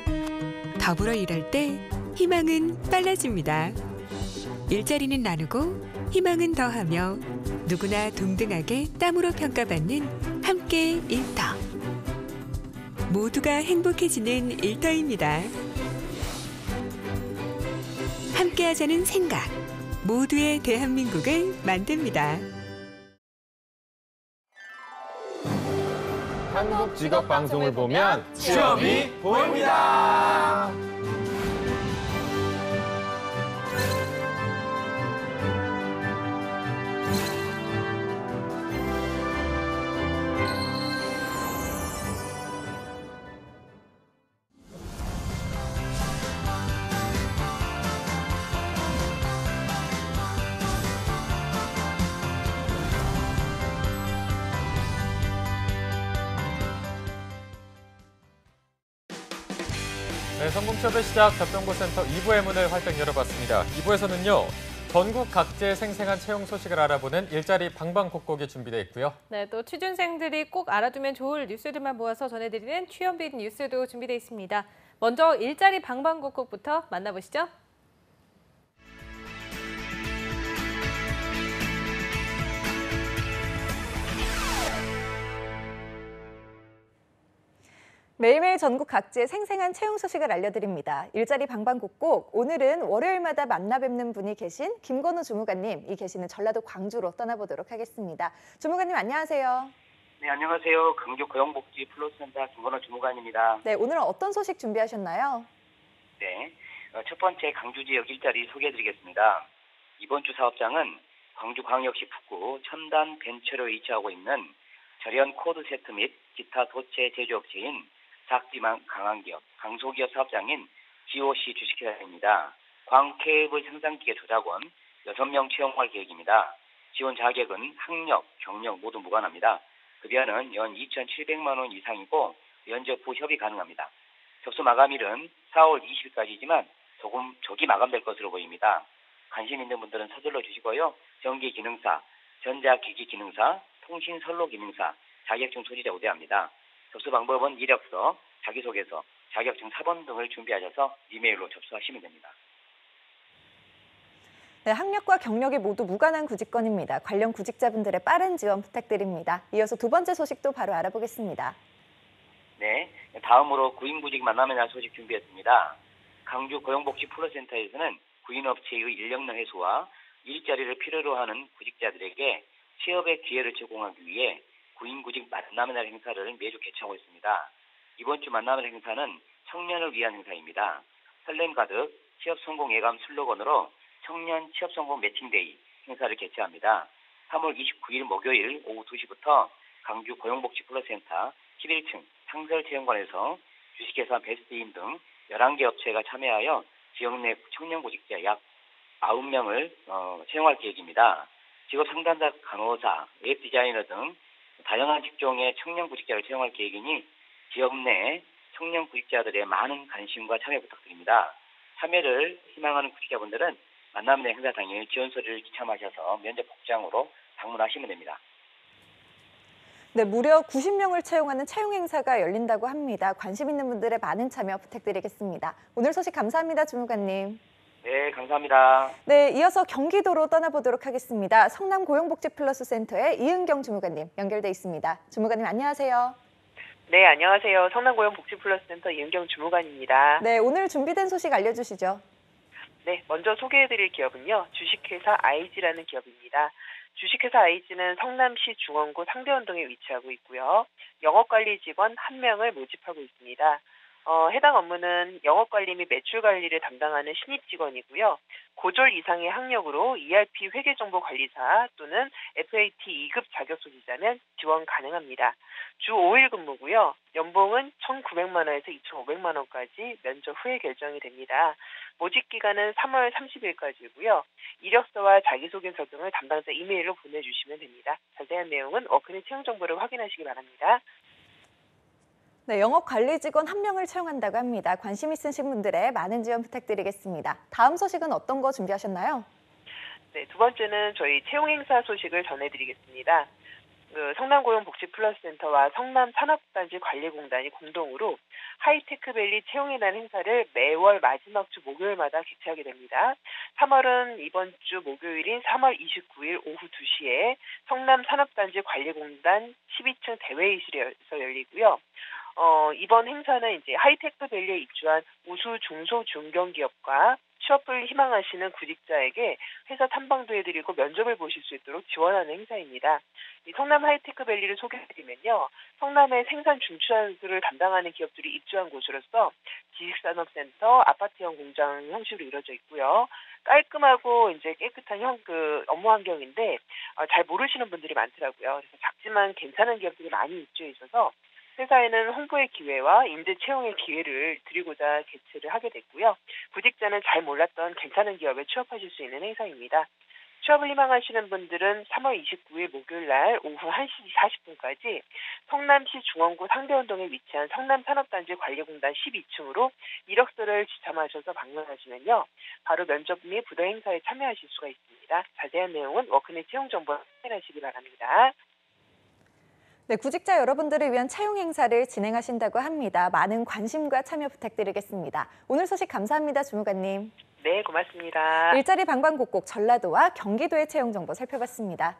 [SPEAKER 4] 더불어 일할 때 희망은 빨라집니다. 일자리는 나누고 희망은 더하며 누구나 동등하게 땀으로 평가받는 함께 일터. 모두가 행복해지는 일터입니다. 함께하자는 생각, 모두의 대한민국을 만듭니다.
[SPEAKER 5] 한국 직업 방송을 보면 취업이 보입니다.
[SPEAKER 1] 네, 성공 취업의 시작 잡정보센터 2부의 문을 활짝 열어봤습니다. 2부에서는요. 전국 각지의 생생한 채용 소식을 알아보는 일자리 방방곡곡이 준비되어 있고요.
[SPEAKER 2] 네, 또 취준생들이 꼭 알아두면 좋을 뉴스들만 모아서 전해드리는 취업인 뉴스도 준비되어 있습니다. 먼저 일자리 방방곡곡부터 만나보시죠.
[SPEAKER 6] 매일매일 전국 각지의 생생한 채용 소식을 알려드립니다. 일자리 방방곡곡, 오늘은 월요일마다 만나 뵙는 분이 계신 김건우 주무관님, 계시는 전라도 광주로 떠나보도록 하겠습니다. 주무관님 안녕하세요.
[SPEAKER 7] 네, 안녕하세요. 광주 고용복지 플러스센터 김건우 주무관입니다.
[SPEAKER 6] 네, 오늘은 어떤 소식 준비하셨나요?
[SPEAKER 7] 네, 첫 번째 광주 지역 일자리 소개해드리겠습니다. 이번 주 사업장은 광주광역시 북구 첨단 벤처로 위치하고 있는 절연 코드 세트 및 기타 도체 제조업체인 작지만 강한기업, 강소기업 사업장인 GOC 주식회사입니다. 광케이블 생산기계 조작원 6명 채용할 계획입니다. 지원 자격은 학력, 경력 모두 무관합니다. 급여는 연 2,700만 원 이상이고 면접 후 협의 가능합니다. 접수 마감일은 4월 20일까지지만 조금 조기 마감될 것으로 보입니다. 관심 있는 분들은 서둘러 주시고요. 전기기능사, 전자기기기능사, 통신선로기능사, 자격증 소지자 우대합니다. 접수 방법은 이력서, 자기소개서, 자격증 사본 등을 준비하셔서 이메일로 접수하시면 됩니다.
[SPEAKER 6] 네, 학력과 경력이 모두 무관한 구직건입니다. 관련 구직자분들의 빠른 지원 부탁드립니다. 이어서 두 번째 소식도 바로 알아보겠습니다.
[SPEAKER 7] 네, 다음으로 구인구직 만남의 날 소식 준비했습니다. 광주 고용복지 플러센터에서는 구인업체의 인력능 해소와 일자리를 필요로 하는 구직자들에게 취업의 기회를 제공하기 위해 구인구직 만남의 날 행사를 매주 개최하고 있습니다. 이번 주 만남의 행사는 청년을 위한 행사입니다. 설렘 가득 취업성공 예감 슬로건으로 청년 취업성공 매칭데이 행사를 개최합니다. 3월 29일 목요일 오후 2시부터 광주 고용복지 플러센터 11층 상설체험관에서 주식회사 베스트인 등 11개 업체가 참여하여 지역 내 청년 구직자 약 90명을 채용할 계획입니다. 직업 상담자, 간호사, 웹 디자이너 등 다양한 직종의 청년 구직자를 채용할 계획이니 지역 내 청년 구직자들의 많은 관심과 참여 부탁드립니다. 참여를 희망하는 구직자분들은 만남의 행사 당일 지원서를 지참하셔서 면접 복장으로 방문하시면 됩니다.
[SPEAKER 6] 네, 무려 90명을 채용하는 채용 행사가 열린다고 합니다. 관심 있는 분들의 많은 참여 부탁드리겠습니다. 오늘 소식 감사합니다, 주무관님.
[SPEAKER 7] 네, 감사합니다.
[SPEAKER 6] 네, 이어서 경기도로 떠나보도록 하겠습니다. 성남 고용복지 플러스 센터의 이은경 주무관님 연결돼 있습니다. 주무관님 안녕하세요.
[SPEAKER 8] 네, 안녕하세요. 성남 고용복지 플러스 센터 이은경 주무관입니다.
[SPEAKER 6] 네, 오늘 준비된 소식 알려주시죠.
[SPEAKER 8] 네, 먼저 소개해드릴 기업은요. 주식회사 IG라는 기업입니다. 주식회사 IG는 성남시 중원구 상대원동에 위치하고 있고요. 영업관리 직원 1명을 모집하고 있습니다. 해당 업무는 영업관리 및 매출관리를 담당하는 신입 직원이고요. 고졸 이상의 학력으로 ERP 회계정보관리사 또는 FAT 2급 자격 소지자면 지원 가능합니다. 주 5일 근무고요. 연봉은 1,900만 원에서 2,500만 원까지 면접 후에 결정이 됩니다. 모집 기간은 3월 30일까지고요. 이력서와 자기소개서 등을 담당자 이메일로 보내주시면 됩니다. 자세한 내용은 워크넷 채용 정보를 확인하시기 바랍니다.
[SPEAKER 6] 네, 영업관리 직원 1명을 채용한다고 합니다. 관심 있으신 분들의 많은 지원 부탁드리겠습니다. 다음 소식은 어떤 거 준비하셨나요?
[SPEAKER 8] 네, 두 번째는 저희 채용 행사 소식을 전해드리겠습니다. 성남고용복지 플러스센터와 성남산업단지관리공단이 공동으로 하이테크밸리 채용에 대한 행사를 매월 마지막 주 목요일마다 개최하게 됩니다. 3월은 이번 주 목요일인 3월 29일 오후 2시에 성남산업단지관리공단 12층 대회의실에서 열리고요. 이번 행사는 이제 하이테크밸리에 입주한 우수 중소 중견기업과 취업을 희망하시는 구직자에게 회사 탐방도 해드리고 면접을 보실 수 있도록 지원하는 행사입니다. 이 성남 하이테크밸리를 소개해드리면요. 성남의 생산 중추안수를 담당하는 기업들이 입주한 곳으로서 지식산업센터, 아파트형 공장 형식으로 이루어져 있고요. 깔끔하고 이제 깨끗한 업무 환경인데 잘 모르시는 분들이 많더라고요. 그래서 작지만 괜찮은 기업들이 많이 입주해 있어서 회사에는 홍보의 기회와 임대 채용의 기회를 드리고자 개최를 하게 됐고요. 구직자는 잘 몰랐던 괜찮은 기업에 취업하실 수 있는 행사입니다. 취업을 희망하시는 분들은 3월 29일 목요일 날 오후 1시 40분까지 성남시 중원구 상대원동에 위치한 성남산업단지관리공단 12층으로 이력서를 지참하셔서 방문하시면요. 바로 면접 및 부대 행사에 참여하실 수가 있습니다. 자세한 내용은 워크넷 채용 정보 확인하시기 바랍니다.
[SPEAKER 6] 네, 구직자 여러분들을 위한 채용 행사를 진행하신다고 합니다. 많은 관심과 참여 부탁드리겠습니다. 오늘 소식 감사합니다, 주무관님.
[SPEAKER 8] 네, 고맙습니다.
[SPEAKER 6] 일자리 방방곡곡 전라도와 경기도의 채용 정보 살펴봤습니다.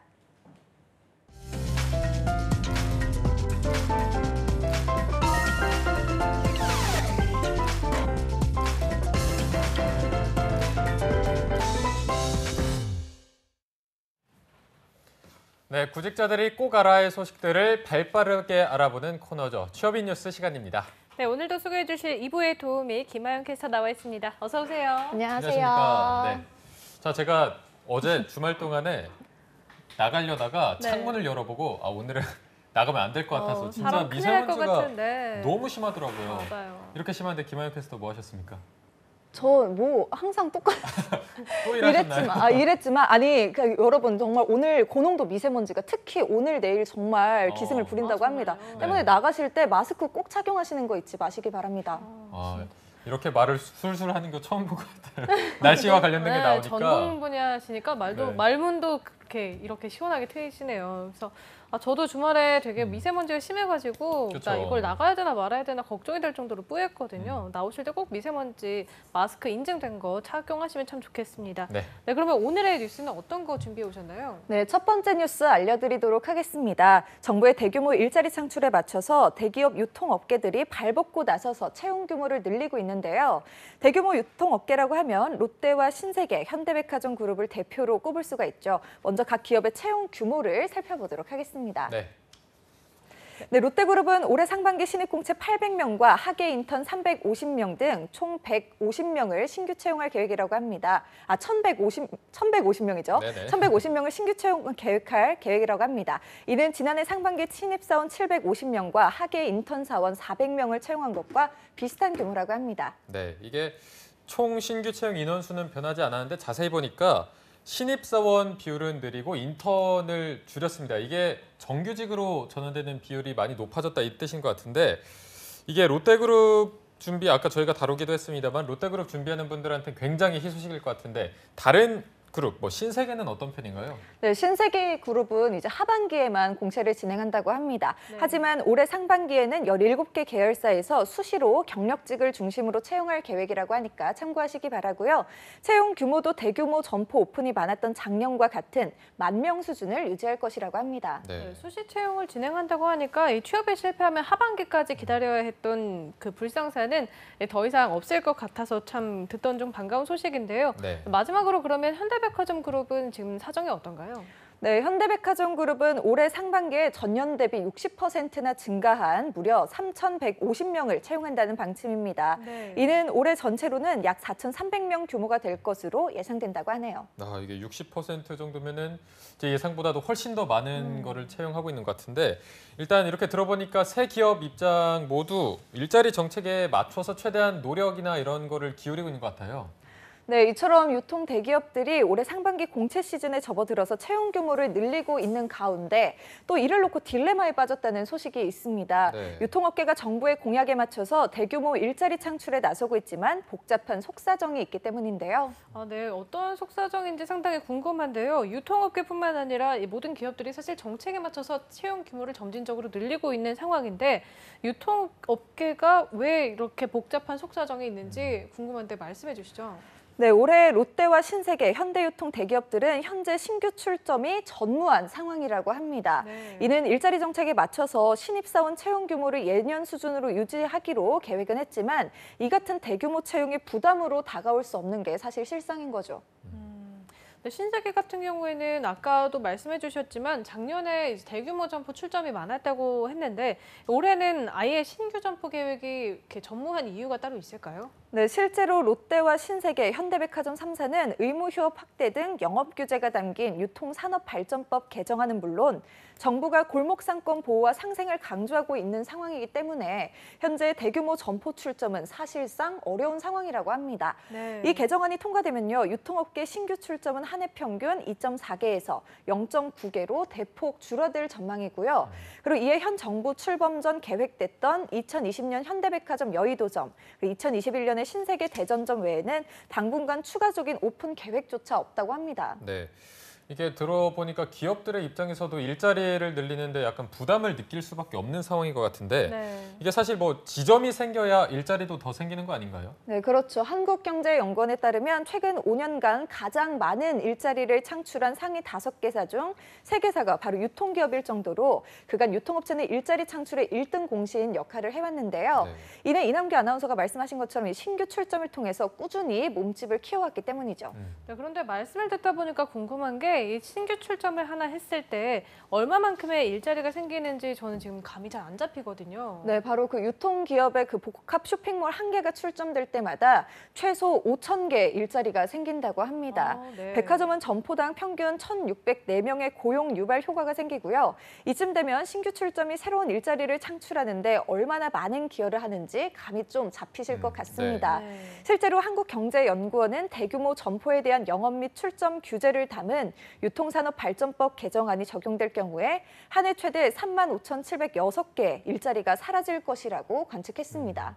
[SPEAKER 1] 네, 구직자들이 꼭 알아야 할 소식들을 발빠르게 알아보는 코너죠. 취업인 뉴스 시간입니다.
[SPEAKER 2] 네, 오늘도 소개해 주실 2부의 도우미 김하영 캐스터 나와 있습니다. 어서 오세요.
[SPEAKER 1] 안녕하십니까. 네. 자, 제가 어제 주말 동안에 나가려다가
[SPEAKER 2] 네.
[SPEAKER 1] 창문을 열어보고 오늘은 나가면 안 될 것 같아서 진짜
[SPEAKER 2] 바람 큰일 날것
[SPEAKER 1] 미세먼지가
[SPEAKER 2] 같은데.
[SPEAKER 1] 너무 심하더라고요.
[SPEAKER 2] 맞아요.
[SPEAKER 1] 이렇게 심한데 김하영 캐스터 뭐 하셨습니까?
[SPEAKER 6] 저 뭐 항상 똑같이
[SPEAKER 1] 또 일하셨나요?
[SPEAKER 6] 이랬지만 아니 그러니까 여러분 정말 오늘 고농도 미세먼지가 특히 오늘 내일 정말 기승을 부린다고 합니다.
[SPEAKER 2] 정말요?
[SPEAKER 6] 때문에
[SPEAKER 1] 네.
[SPEAKER 6] 나가실 때 마스크 꼭 착용하시는 거 잊지 마시기 바랍니다.
[SPEAKER 1] 이렇게 말을 술술 하는 거 처음 본 것 같아요. 날씨와 관련된 게 나오니까.
[SPEAKER 2] 전공 분야시니까
[SPEAKER 1] 네.
[SPEAKER 2] 말문도 이렇게 시원하게 트이시네요. 그래서 저도 주말에 되게 미세먼지가 심해가지고
[SPEAKER 1] 그쵸.
[SPEAKER 2] 나 이걸 나가야 되나 말아야 되나 걱정이 될 정도로 뿌였거든요. 나오실 때 꼭 미세먼지 마스크 인증된 거 착용하시면 참 좋겠습니다.
[SPEAKER 1] 네.
[SPEAKER 2] 네, 그러면 오늘의 뉴스는 어떤 거 준비해 오셨나요?
[SPEAKER 6] 네, 첫 번째 뉴스 알려드리도록 하겠습니다. 정부의 대규모 일자리 창출에 맞춰서 대기업 유통업계들이 발벗고 나서서 채용 규모를 늘리고 있는데요. 대규모 유통업계라고 하면 롯데와 신세계, 현대백화점 그룹을 대표로 꼽을 수가 있죠. 먼저 각 기업의 채용 규모를 살펴보도록 하겠습니다.
[SPEAKER 1] 네.
[SPEAKER 6] 네, 롯데그룹은 올해 상반기 신입공채 800명과 하계 인턴 350명 등 총 150명을 신규 채용할 계획이라고 합니다. 1,150명이죠.
[SPEAKER 1] 네네.
[SPEAKER 6] 1,150명을 신규 채용 계획할 계획이라고 합니다. 이는 지난해 상반기 신입사원 750명과 하계 인턴 사원 400명을 채용한 것과 비슷한 규모라고 합니다.
[SPEAKER 1] 네, 이게 총 신규 채용 인원수는 변하지 않았는데 자세히 보니까 신입사원 비율은 느리고 인턴을 줄였습니다. 이게 정규직으로 전환되는 비율이 많이 높아졌다 이 뜻인 것 같은데 이게 롯데그룹 아까 저희가 다루기도 했습니다만 롯데그룹 준비하는 분들한테 굉장히 희소식일 것 같은데 다른 그룹, 신세계는 어떤 편인가요?
[SPEAKER 6] 네, 신세계 그룹은 이제 하반기에만 공채를 진행한다고 합니다.
[SPEAKER 2] 네.
[SPEAKER 6] 하지만 올해 상반기에는 17개 계열사에서 수시로 경력직을 중심으로 채용할 계획이라고 하니까 참고하시기 바라고요. 채용 규모도 대규모 점포 오픈이 많았던 작년과 같은 10,000명 수준을 유지할 것이라고 합니다.
[SPEAKER 2] 네, 수시 채용을 진행한다고 하니까 이 취업에 실패하면 하반기까지 기다려야 했던 그 불상사는 더 이상 없을 것 같아서 참 듣던 중 반가운 소식인데요.
[SPEAKER 1] 네.
[SPEAKER 2] 마지막으로 그러면 현대백화점 그룹은 지금 사정이 어떤가요?
[SPEAKER 6] 네, 현대백화점 그룹은 올해 상반기에 전년 대비 60%나 증가한 무려 3,150명을 채용한다는 방침입니다.
[SPEAKER 2] 네.
[SPEAKER 6] 이는 올해 전체로는 약 4,300명 규모가 될 것으로 예상된다고 하네요.
[SPEAKER 1] 이게 60% 정도면은 제 예상보다도 훨씬 더 많은 거를 채용하고 있는 것 같은데 일단 이렇게 들어보니까 새 기업 입장 모두 일자리 정책에 맞춰서 최대한 노력이나 이런 거를 기울이고 있는 것 같아요.
[SPEAKER 6] 네, 이처럼 유통 대기업들이 올해 상반기 공채 시즌에 접어들어서 채용 규모를 늘리고 있는 가운데 또 이를 놓고 딜레마에 빠졌다는 소식이 있습니다.
[SPEAKER 1] 네.
[SPEAKER 6] 유통업계가 정부의 공약에 맞춰서 대규모 일자리 창출에 나서고 있지만 복잡한 속사정이 있기 때문인데요.
[SPEAKER 2] 네, 어떤 속사정인지 상당히 궁금한데요. 유통업계뿐만 아니라 이 모든 기업들이 사실 정책에 맞춰서 채용 규모를 점진적으로 늘리고 있는 상황인데 유통업계가 왜 이렇게 복잡한 속사정이 있는지 궁금한데 말씀해 주시죠.
[SPEAKER 6] 네, 올해 롯데와 신세계, 현대유통 대기업들은 현재 신규 출점이 전무한 상황이라고 합니다.
[SPEAKER 2] 네.
[SPEAKER 6] 이는 일자리 정책에 맞춰서 신입사원 채용 규모를 예년 수준으로 유지하기로 계획은 했지만 이 같은 대규모 채용이 부담으로 다가올 수 없는 게 사실 실상인 거죠.
[SPEAKER 2] 신세계 같은 경우에는 아까도 말씀해 주셨지만 작년에 이제 대규모 점포 출점이 많았다고 했는데 올해는 아예 신규 점포 계획이 이렇게 전무한 이유가 따로 있을까요?
[SPEAKER 6] 네, 실제로 롯데와 신세계, 현대백화점 3사는 의무 휴업 확대 등 영업 규제가 담긴 유통산업발전법 개정안은 물론 정부가 골목상권 보호와 상생을 강조하고 있는 상황이기 때문에 현재 대규모 점포 출점은 사실상 어려운 상황이라고 합니다.
[SPEAKER 2] 네.
[SPEAKER 6] 이 개정안이 통과되면요, 유통업계 신규 출점은 한 해 평균 2.4개에서 0.9개로 대폭 줄어들 전망이고요. 그리고 이에 현 정부 출범 전 계획됐던 2020년 현대백화점 여의도점, 그리고 2021년에 신세계 대전점 외에는 당분간 추가적인 오픈 계획조차 없다고 합니다.
[SPEAKER 1] 네. 이게 들어보니까 기업들의 입장에서도 일자리를 늘리는데 약간 부담을 느낄 수밖에 없는 상황인 것 같은데
[SPEAKER 2] 네.
[SPEAKER 1] 이게 사실 지점이 생겨야 일자리도 더 생기는 거 아닌가요?
[SPEAKER 6] 네, 그렇죠. 한국경제연구원에 따르면 최근 5년간 가장 많은 일자리를 창출한 상위 5개사 중 3개사가 바로 유통기업일 정도로 그간 유통업체는 일자리 창출의 1등 공시인 역할을 해왔는데요.
[SPEAKER 1] 네.
[SPEAKER 6] 이는 이남규 아나운서가 말씀하신 것처럼 신규 출점을 통해서 꾸준히 몸집을 키워왔기 때문이죠.
[SPEAKER 2] 네, 그런데 말씀을 듣다 보니까 궁금한 게 한데 이 신규 출점을 하나 했을 때 얼마만큼의 일자리가 생기는지 저는 지금 감이 잘 안 잡히거든요.
[SPEAKER 6] 네, 바로 그 유통기업의 그 복합 쇼핑몰 한 개가 출점될 때마다 최소 5,000개 일자리가 생긴다고 합니다.
[SPEAKER 2] 네.
[SPEAKER 6] 백화점은 점포당 평균 1,604명의 고용 유발 효과가 생기고요. 이쯤 되면 신규 출점이 새로운 일자리를 창출하는데 얼마나 많은 기여를 하는지 감이 좀 잡히실 것 같습니다.
[SPEAKER 2] 네.
[SPEAKER 6] 실제로 한국경제연구원은 대규모 점포에 대한 영업 및 출점 규제를 담은 유통산업발전법 개정안이 적용될 경우에 한 해 최대 35,706개 일자리가 사라질 것이라고 관측했습니다.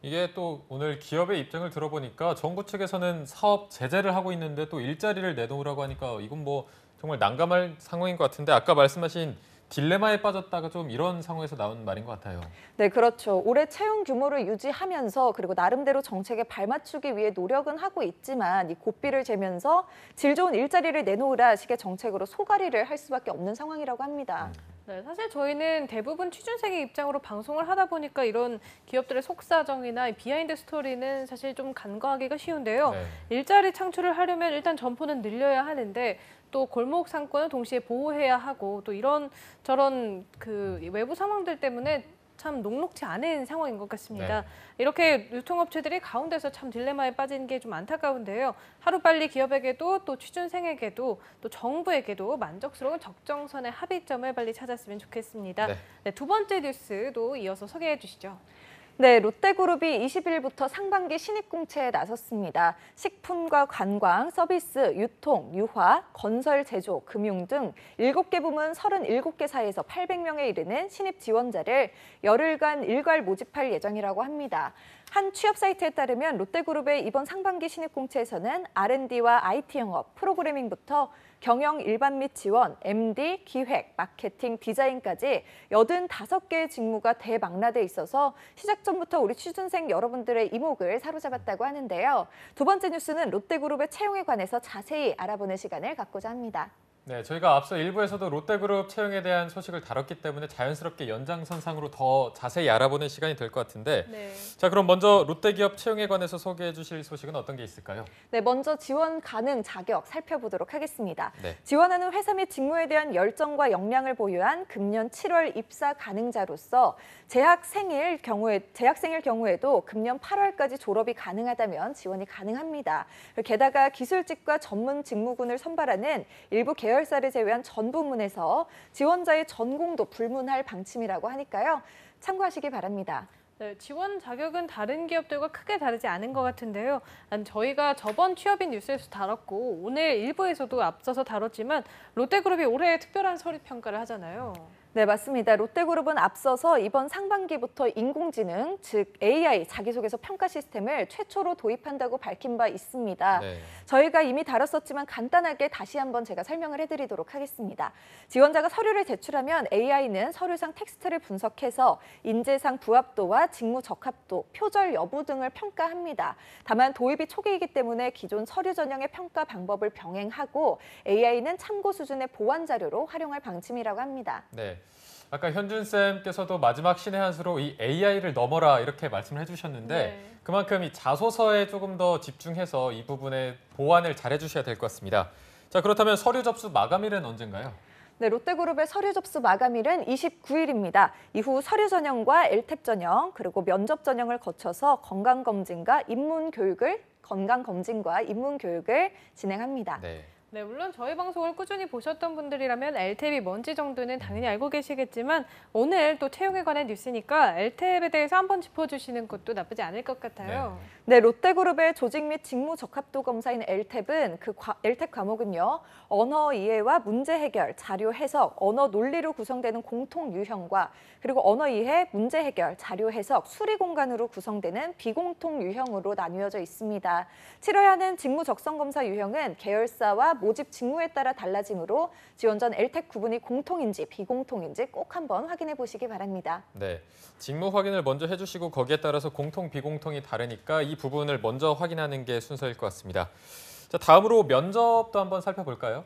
[SPEAKER 1] 이게 또 오늘 기업의 입장을 들어보니까 정부 측에서는 사업 제재를 하고 있는데 또 일자리를 내놓으라고 하니까 이건 뭐 정말 난감할 상황인 것 같은데 아까 말씀하신 딜레마에 빠졌다가 좀 이런 상황에서 나온 말인 것 같아요.
[SPEAKER 6] 네, 그렇죠. 올해 채용 규모를 유지하면서 그리고 나름대로 정책에 발맞추기 위해 노력은 하고 있지만 이 고삐를 재면서 질 좋은 일자리를 내놓으라 식의 정책으로 소가리를 할 수밖에 없는 상황이라고 합니다.
[SPEAKER 2] 네, 사실 저희는 대부분 취준생의 입장으로 방송을 하다 보니까 이런 기업들의 속사정이나 비하인드 스토리는 사실 좀 간과하기가 쉬운데요.
[SPEAKER 1] 네.
[SPEAKER 2] 일자리 창출을 하려면 일단 점포는 늘려야 하는데 또 골목 상권을 동시에 보호해야 하고 또 이런 저런 그 외부 상황들 때문에 참 녹록지 않은 상황인 것 같습니다.
[SPEAKER 1] 네.
[SPEAKER 2] 이렇게 유통업체들이 가운데서 참 딜레마에 빠진 게 좀 안타까운데요. 하루빨리 기업에게도 또 취준생에게도 또 정부에게도 만족스러운 적정선의 합의점을 빨리 찾았으면 좋겠습니다.
[SPEAKER 1] 네.
[SPEAKER 2] 네, 두 번째 뉴스도 이어서 소개해 주시죠.
[SPEAKER 6] 네, 롯데그룹이 20일부터 상반기 신입공채에 나섰습니다. 식품과 관광, 서비스, 유통, 유화, 건설, 제조, 금융 등 7개 부문 37개 사이에서 800명에 이르는 신입 지원자를 열흘간 일괄 모집할 예정이라고 합니다. 한 취업 사이트에 따르면 롯데그룹의 이번 상반기 신입공채에서는 R&D와 IT 영업, 프로그래밍부터 경영 일반 및 지원, MD, 기획, 마케팅, 디자인까지 85개의 직무가 대망라돼 있어서 시작 전부터 우리 취준생 여러분들의 이목을 사로잡았다고 하는데요. 두 번째 뉴스는 롯데그룹의 채용에 관해서 자세히 알아보는 시간을 갖고자 합니다.
[SPEAKER 1] 네, 저희가 앞서 1부에서도 롯데그룹 채용에 대한 소식을 다뤘기 때문에 자연스럽게 연장선상으로 더 자세히 알아보는 시간이 될 것 같은데
[SPEAKER 2] 네.
[SPEAKER 1] 자, 그럼 먼저 롯데기업 채용에 관해서 소개해 주실 소식은 어떤 게 있을까요?
[SPEAKER 6] 네, 먼저 지원 가능 자격 살펴보도록 하겠습니다.
[SPEAKER 1] 네.
[SPEAKER 6] 지원하는 회사 및 직무에 대한 열정과 역량을 보유한 금년 7월 입사 가능자로서 재학생일 경우에도 금년 8월까지 졸업이 가능하다면 지원이 가능합니다. 게다가 기술직과 전문 직무군을 선발하는 일부 계열사를 제외한 전 부문에서 지원자의 전공도 불문할 방침이라고 하니까요. 참고하시기 바랍니다.
[SPEAKER 2] 네, 지원 자격은 다른 기업들과 크게 다르지 않은 것 같은데요. 저희가 저번 취업인 뉴스에서 다뤘고 오늘 일부에서도 앞서서 다뤘지만 롯데그룹이 올해 특별한 서류 평가를 하잖아요.
[SPEAKER 6] 네, 맞습니다. 롯데그룹은 앞서서 이번 상반기부터 인공지능, 즉 AI 자기소개서 평가 시스템을 최초로 도입한다고 밝힌 바 있습니다.
[SPEAKER 1] 네.
[SPEAKER 6] 저희가 이미 다뤘었지만 간단하게 다시 한번 제가 설명을 해드리도록 하겠습니다. 지원자가 서류를 제출하면 AI는 서류상 텍스트를 분석해서 인재상 부합도와 직무 적합도, 표절 여부 등을 평가합니다. 다만 도입이 초기이기 때문에 기존 서류 전형의 평가 방법을 병행하고 AI는 참고 수준의 보완 자료로 활용할 방침이라고 합니다.
[SPEAKER 1] 네. 아까 현준 쌤께서도 마지막 신의 한 수로 이 AI를 넘어라 이렇게 말씀을 해주셨는데
[SPEAKER 2] 네.
[SPEAKER 1] 그만큼 이 자소서에 조금 더 집중해서 이 부분에 보완을 잘 해주셔야 될 것 같습니다. 자, 그렇다면 서류 접수 마감일은 언젠가요?
[SPEAKER 6] 네, 롯데그룹의 서류 접수 마감일은 29일입니다. 이후 서류 전형과 LTEP 전형 그리고 면접 전형을 거쳐서 건강검진과 인문교육을 진행합니다.
[SPEAKER 1] 네.
[SPEAKER 2] 네, 물론 저희 방송을 꾸준히 보셨던 분들이라면 LTEP이 뭔지 정도는 당연히 알고 계시겠지만 오늘 또 채용에 관한 뉴스니까 LTEP에 대해서 한번 짚어주시는 것도 나쁘지 않을 것 같아요.
[SPEAKER 6] 네, 롯데그룹의 조직 및 직무 적합도 검사인 LTEP은 LTEP 과목은요. 언어 이해와 문제 해결, 자료 해석, 언어 논리로 구성되는 공통 유형과 그리고 언어 이해, 문제 해결, 자료 해석, 수리 공간으로 구성되는 비공통 유형으로 나뉘어져 있습니다. 치러야 하는 직무 적성 검사 유형은 계열사와 모집 직무에 따라 달라지므로 지원 전 LTEP 구분이 공통인지 비공통인지 꼭 한번 확인해 보시기 바랍니다.
[SPEAKER 1] 네, 직무 확인을 먼저 해주시고 거기에 따라서 공통, 비공통이 다르니까 이 부분을 먼저 확인하는 게 순서일 것 같습니다. 자, 다음으로 면접도 한번 살펴볼까요?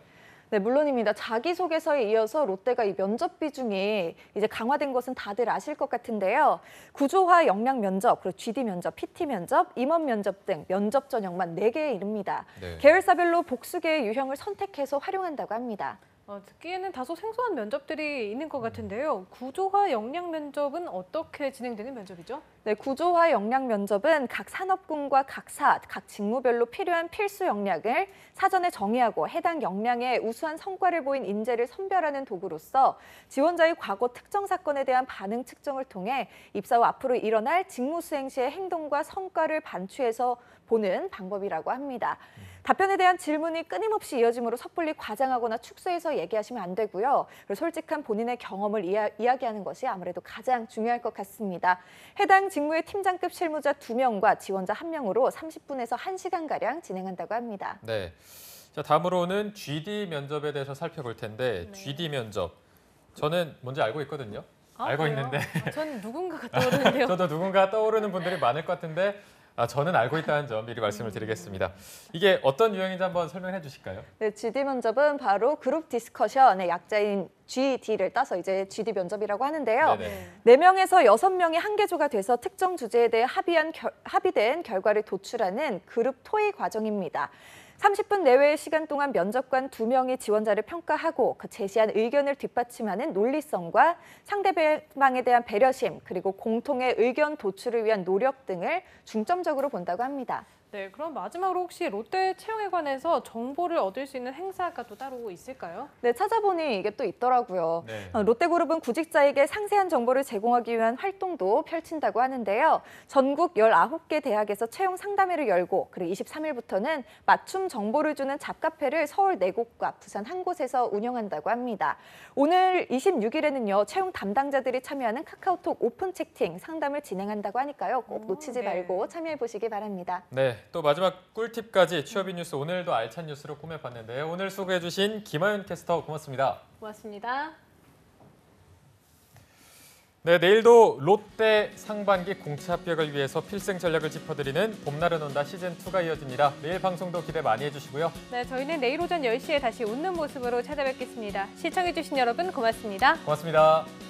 [SPEAKER 6] 네, 물론입니다. 자기소개서에 이어서 롯데가 이 면접 비중이 이제 강화된 것은 다들 아실 것 같은데요. 구조화 역량 면접, 그리고 GD 면접, PT 면접, 임원 면접 등 면접 전형만 4개에 이릅니다.
[SPEAKER 1] 네.
[SPEAKER 6] 계열사별로 복수계의 유형을 선택해서 활용한다고 합니다.
[SPEAKER 2] 듣기에는 다소 생소한 면접들이 있는 것 같은데요. 구조화 역량 면접은 어떻게 진행되는 면접이죠?
[SPEAKER 6] 네, 구조화 역량 면접은 각 산업군과 각 직무별로 필요한 필수 역량을 사전에 정의하고 해당 역량에 우수한 성과를 보인 인재를 선별하는 도구로서 지원자의 과거 특정 사건에 대한 반응 측정을 통해 입사 후 앞으로 일어날 직무 수행 시의 행동과 성과를 반추해서 보는 방법이라고 합니다. 답변에 대한 질문이 끊임없이 이어지므로 섣불리 과장하거나 축소해서 얘기하시면 안 되고요. 그리고 솔직한 본인의 경험을 이야기하는 것이 아무래도 가장 중요할 것 같습니다. 해당 직무의 팀장급 실무자 2명과 지원자 1명으로 30분에서 1시간가량 진행한다고 합니다.
[SPEAKER 1] 네. 자, 다음으로는 GD 면접에 대해서 살펴볼 텐데
[SPEAKER 2] 네.
[SPEAKER 1] GD 면접. 저는 뭔지 알고 있거든요. 알고
[SPEAKER 2] 그래요?
[SPEAKER 1] 있는데
[SPEAKER 2] 전 누군가가 떠오르는데요.
[SPEAKER 1] 저도 누군가 떠오르는 분들이 많을 것 같은데 저는 알고 있다는 점 미리 말씀을 드리겠습니다. 이게 어떤 유형인지 한번 설명해 주실까요?
[SPEAKER 6] 네, GD 면접은 바로 그룹 디스커션의 약자인 GD를 따서 이제 GD 면접이라고 하는데요.
[SPEAKER 1] 네네.
[SPEAKER 6] 4명에서 6명이 한 개조가 돼서 특정 주제에 대해 합의된 결과를 도출하는 그룹 토의 과정입니다. 30분 내외의 시간 동안 면접관 2명이 지원자를 평가하고 그 제시한 의견을 뒷받침하는 논리성과 상대방에 대한 배려심, 그리고 공통의 의견 도출을 위한 노력 등을 중점적으로 본다고 합니다.
[SPEAKER 2] 네, 그럼 마지막으로 혹시 롯데 채용에 관해서 정보를 얻을 수 있는 행사가 또 따로 있을까요?
[SPEAKER 6] 네, 찾아보니 이게 또 있더라고요.
[SPEAKER 1] 네.
[SPEAKER 6] 롯데그룹은 구직자에게 상세한 정보를 제공하기 위한 활동도 펼친다고 하는데요. 전국 19개 대학에서 채용 상담회를 열고 그리고 23일부터는 맞춤 정보를 주는 잡카페를 서울 4곳과 부산 1곳에서 운영한다고 합니다. 오늘 26일에는요. 채용 담당자들이 참여하는 카카오톡 오픈 채팅 상담을 진행한다고 하니까요. 꼭 놓치지
[SPEAKER 2] 네.
[SPEAKER 6] 말고 참여해 보시기 바랍니다.
[SPEAKER 1] 네, 또 마지막 꿀팁까지 취업인 뉴스 오늘도 알찬 뉴스로 꾸며봤는데요. 오늘 수고해 주신 김하윤 캐스터 고맙습니다.
[SPEAKER 2] 고맙습니다.
[SPEAKER 1] 네, 내일도 롯데 상반기 공채 합격을 위해서 필승 전략을 짚어드리는 봄날은 온다 시즌2가 이어집니다. 내일 방송도 기대 많이 해주시고요.
[SPEAKER 2] 네, 저희는 내일 오전 10시에 다시 웃는 모습으로 찾아뵙겠습니다. 시청해주신 여러분 고맙습니다.
[SPEAKER 1] 고맙습니다.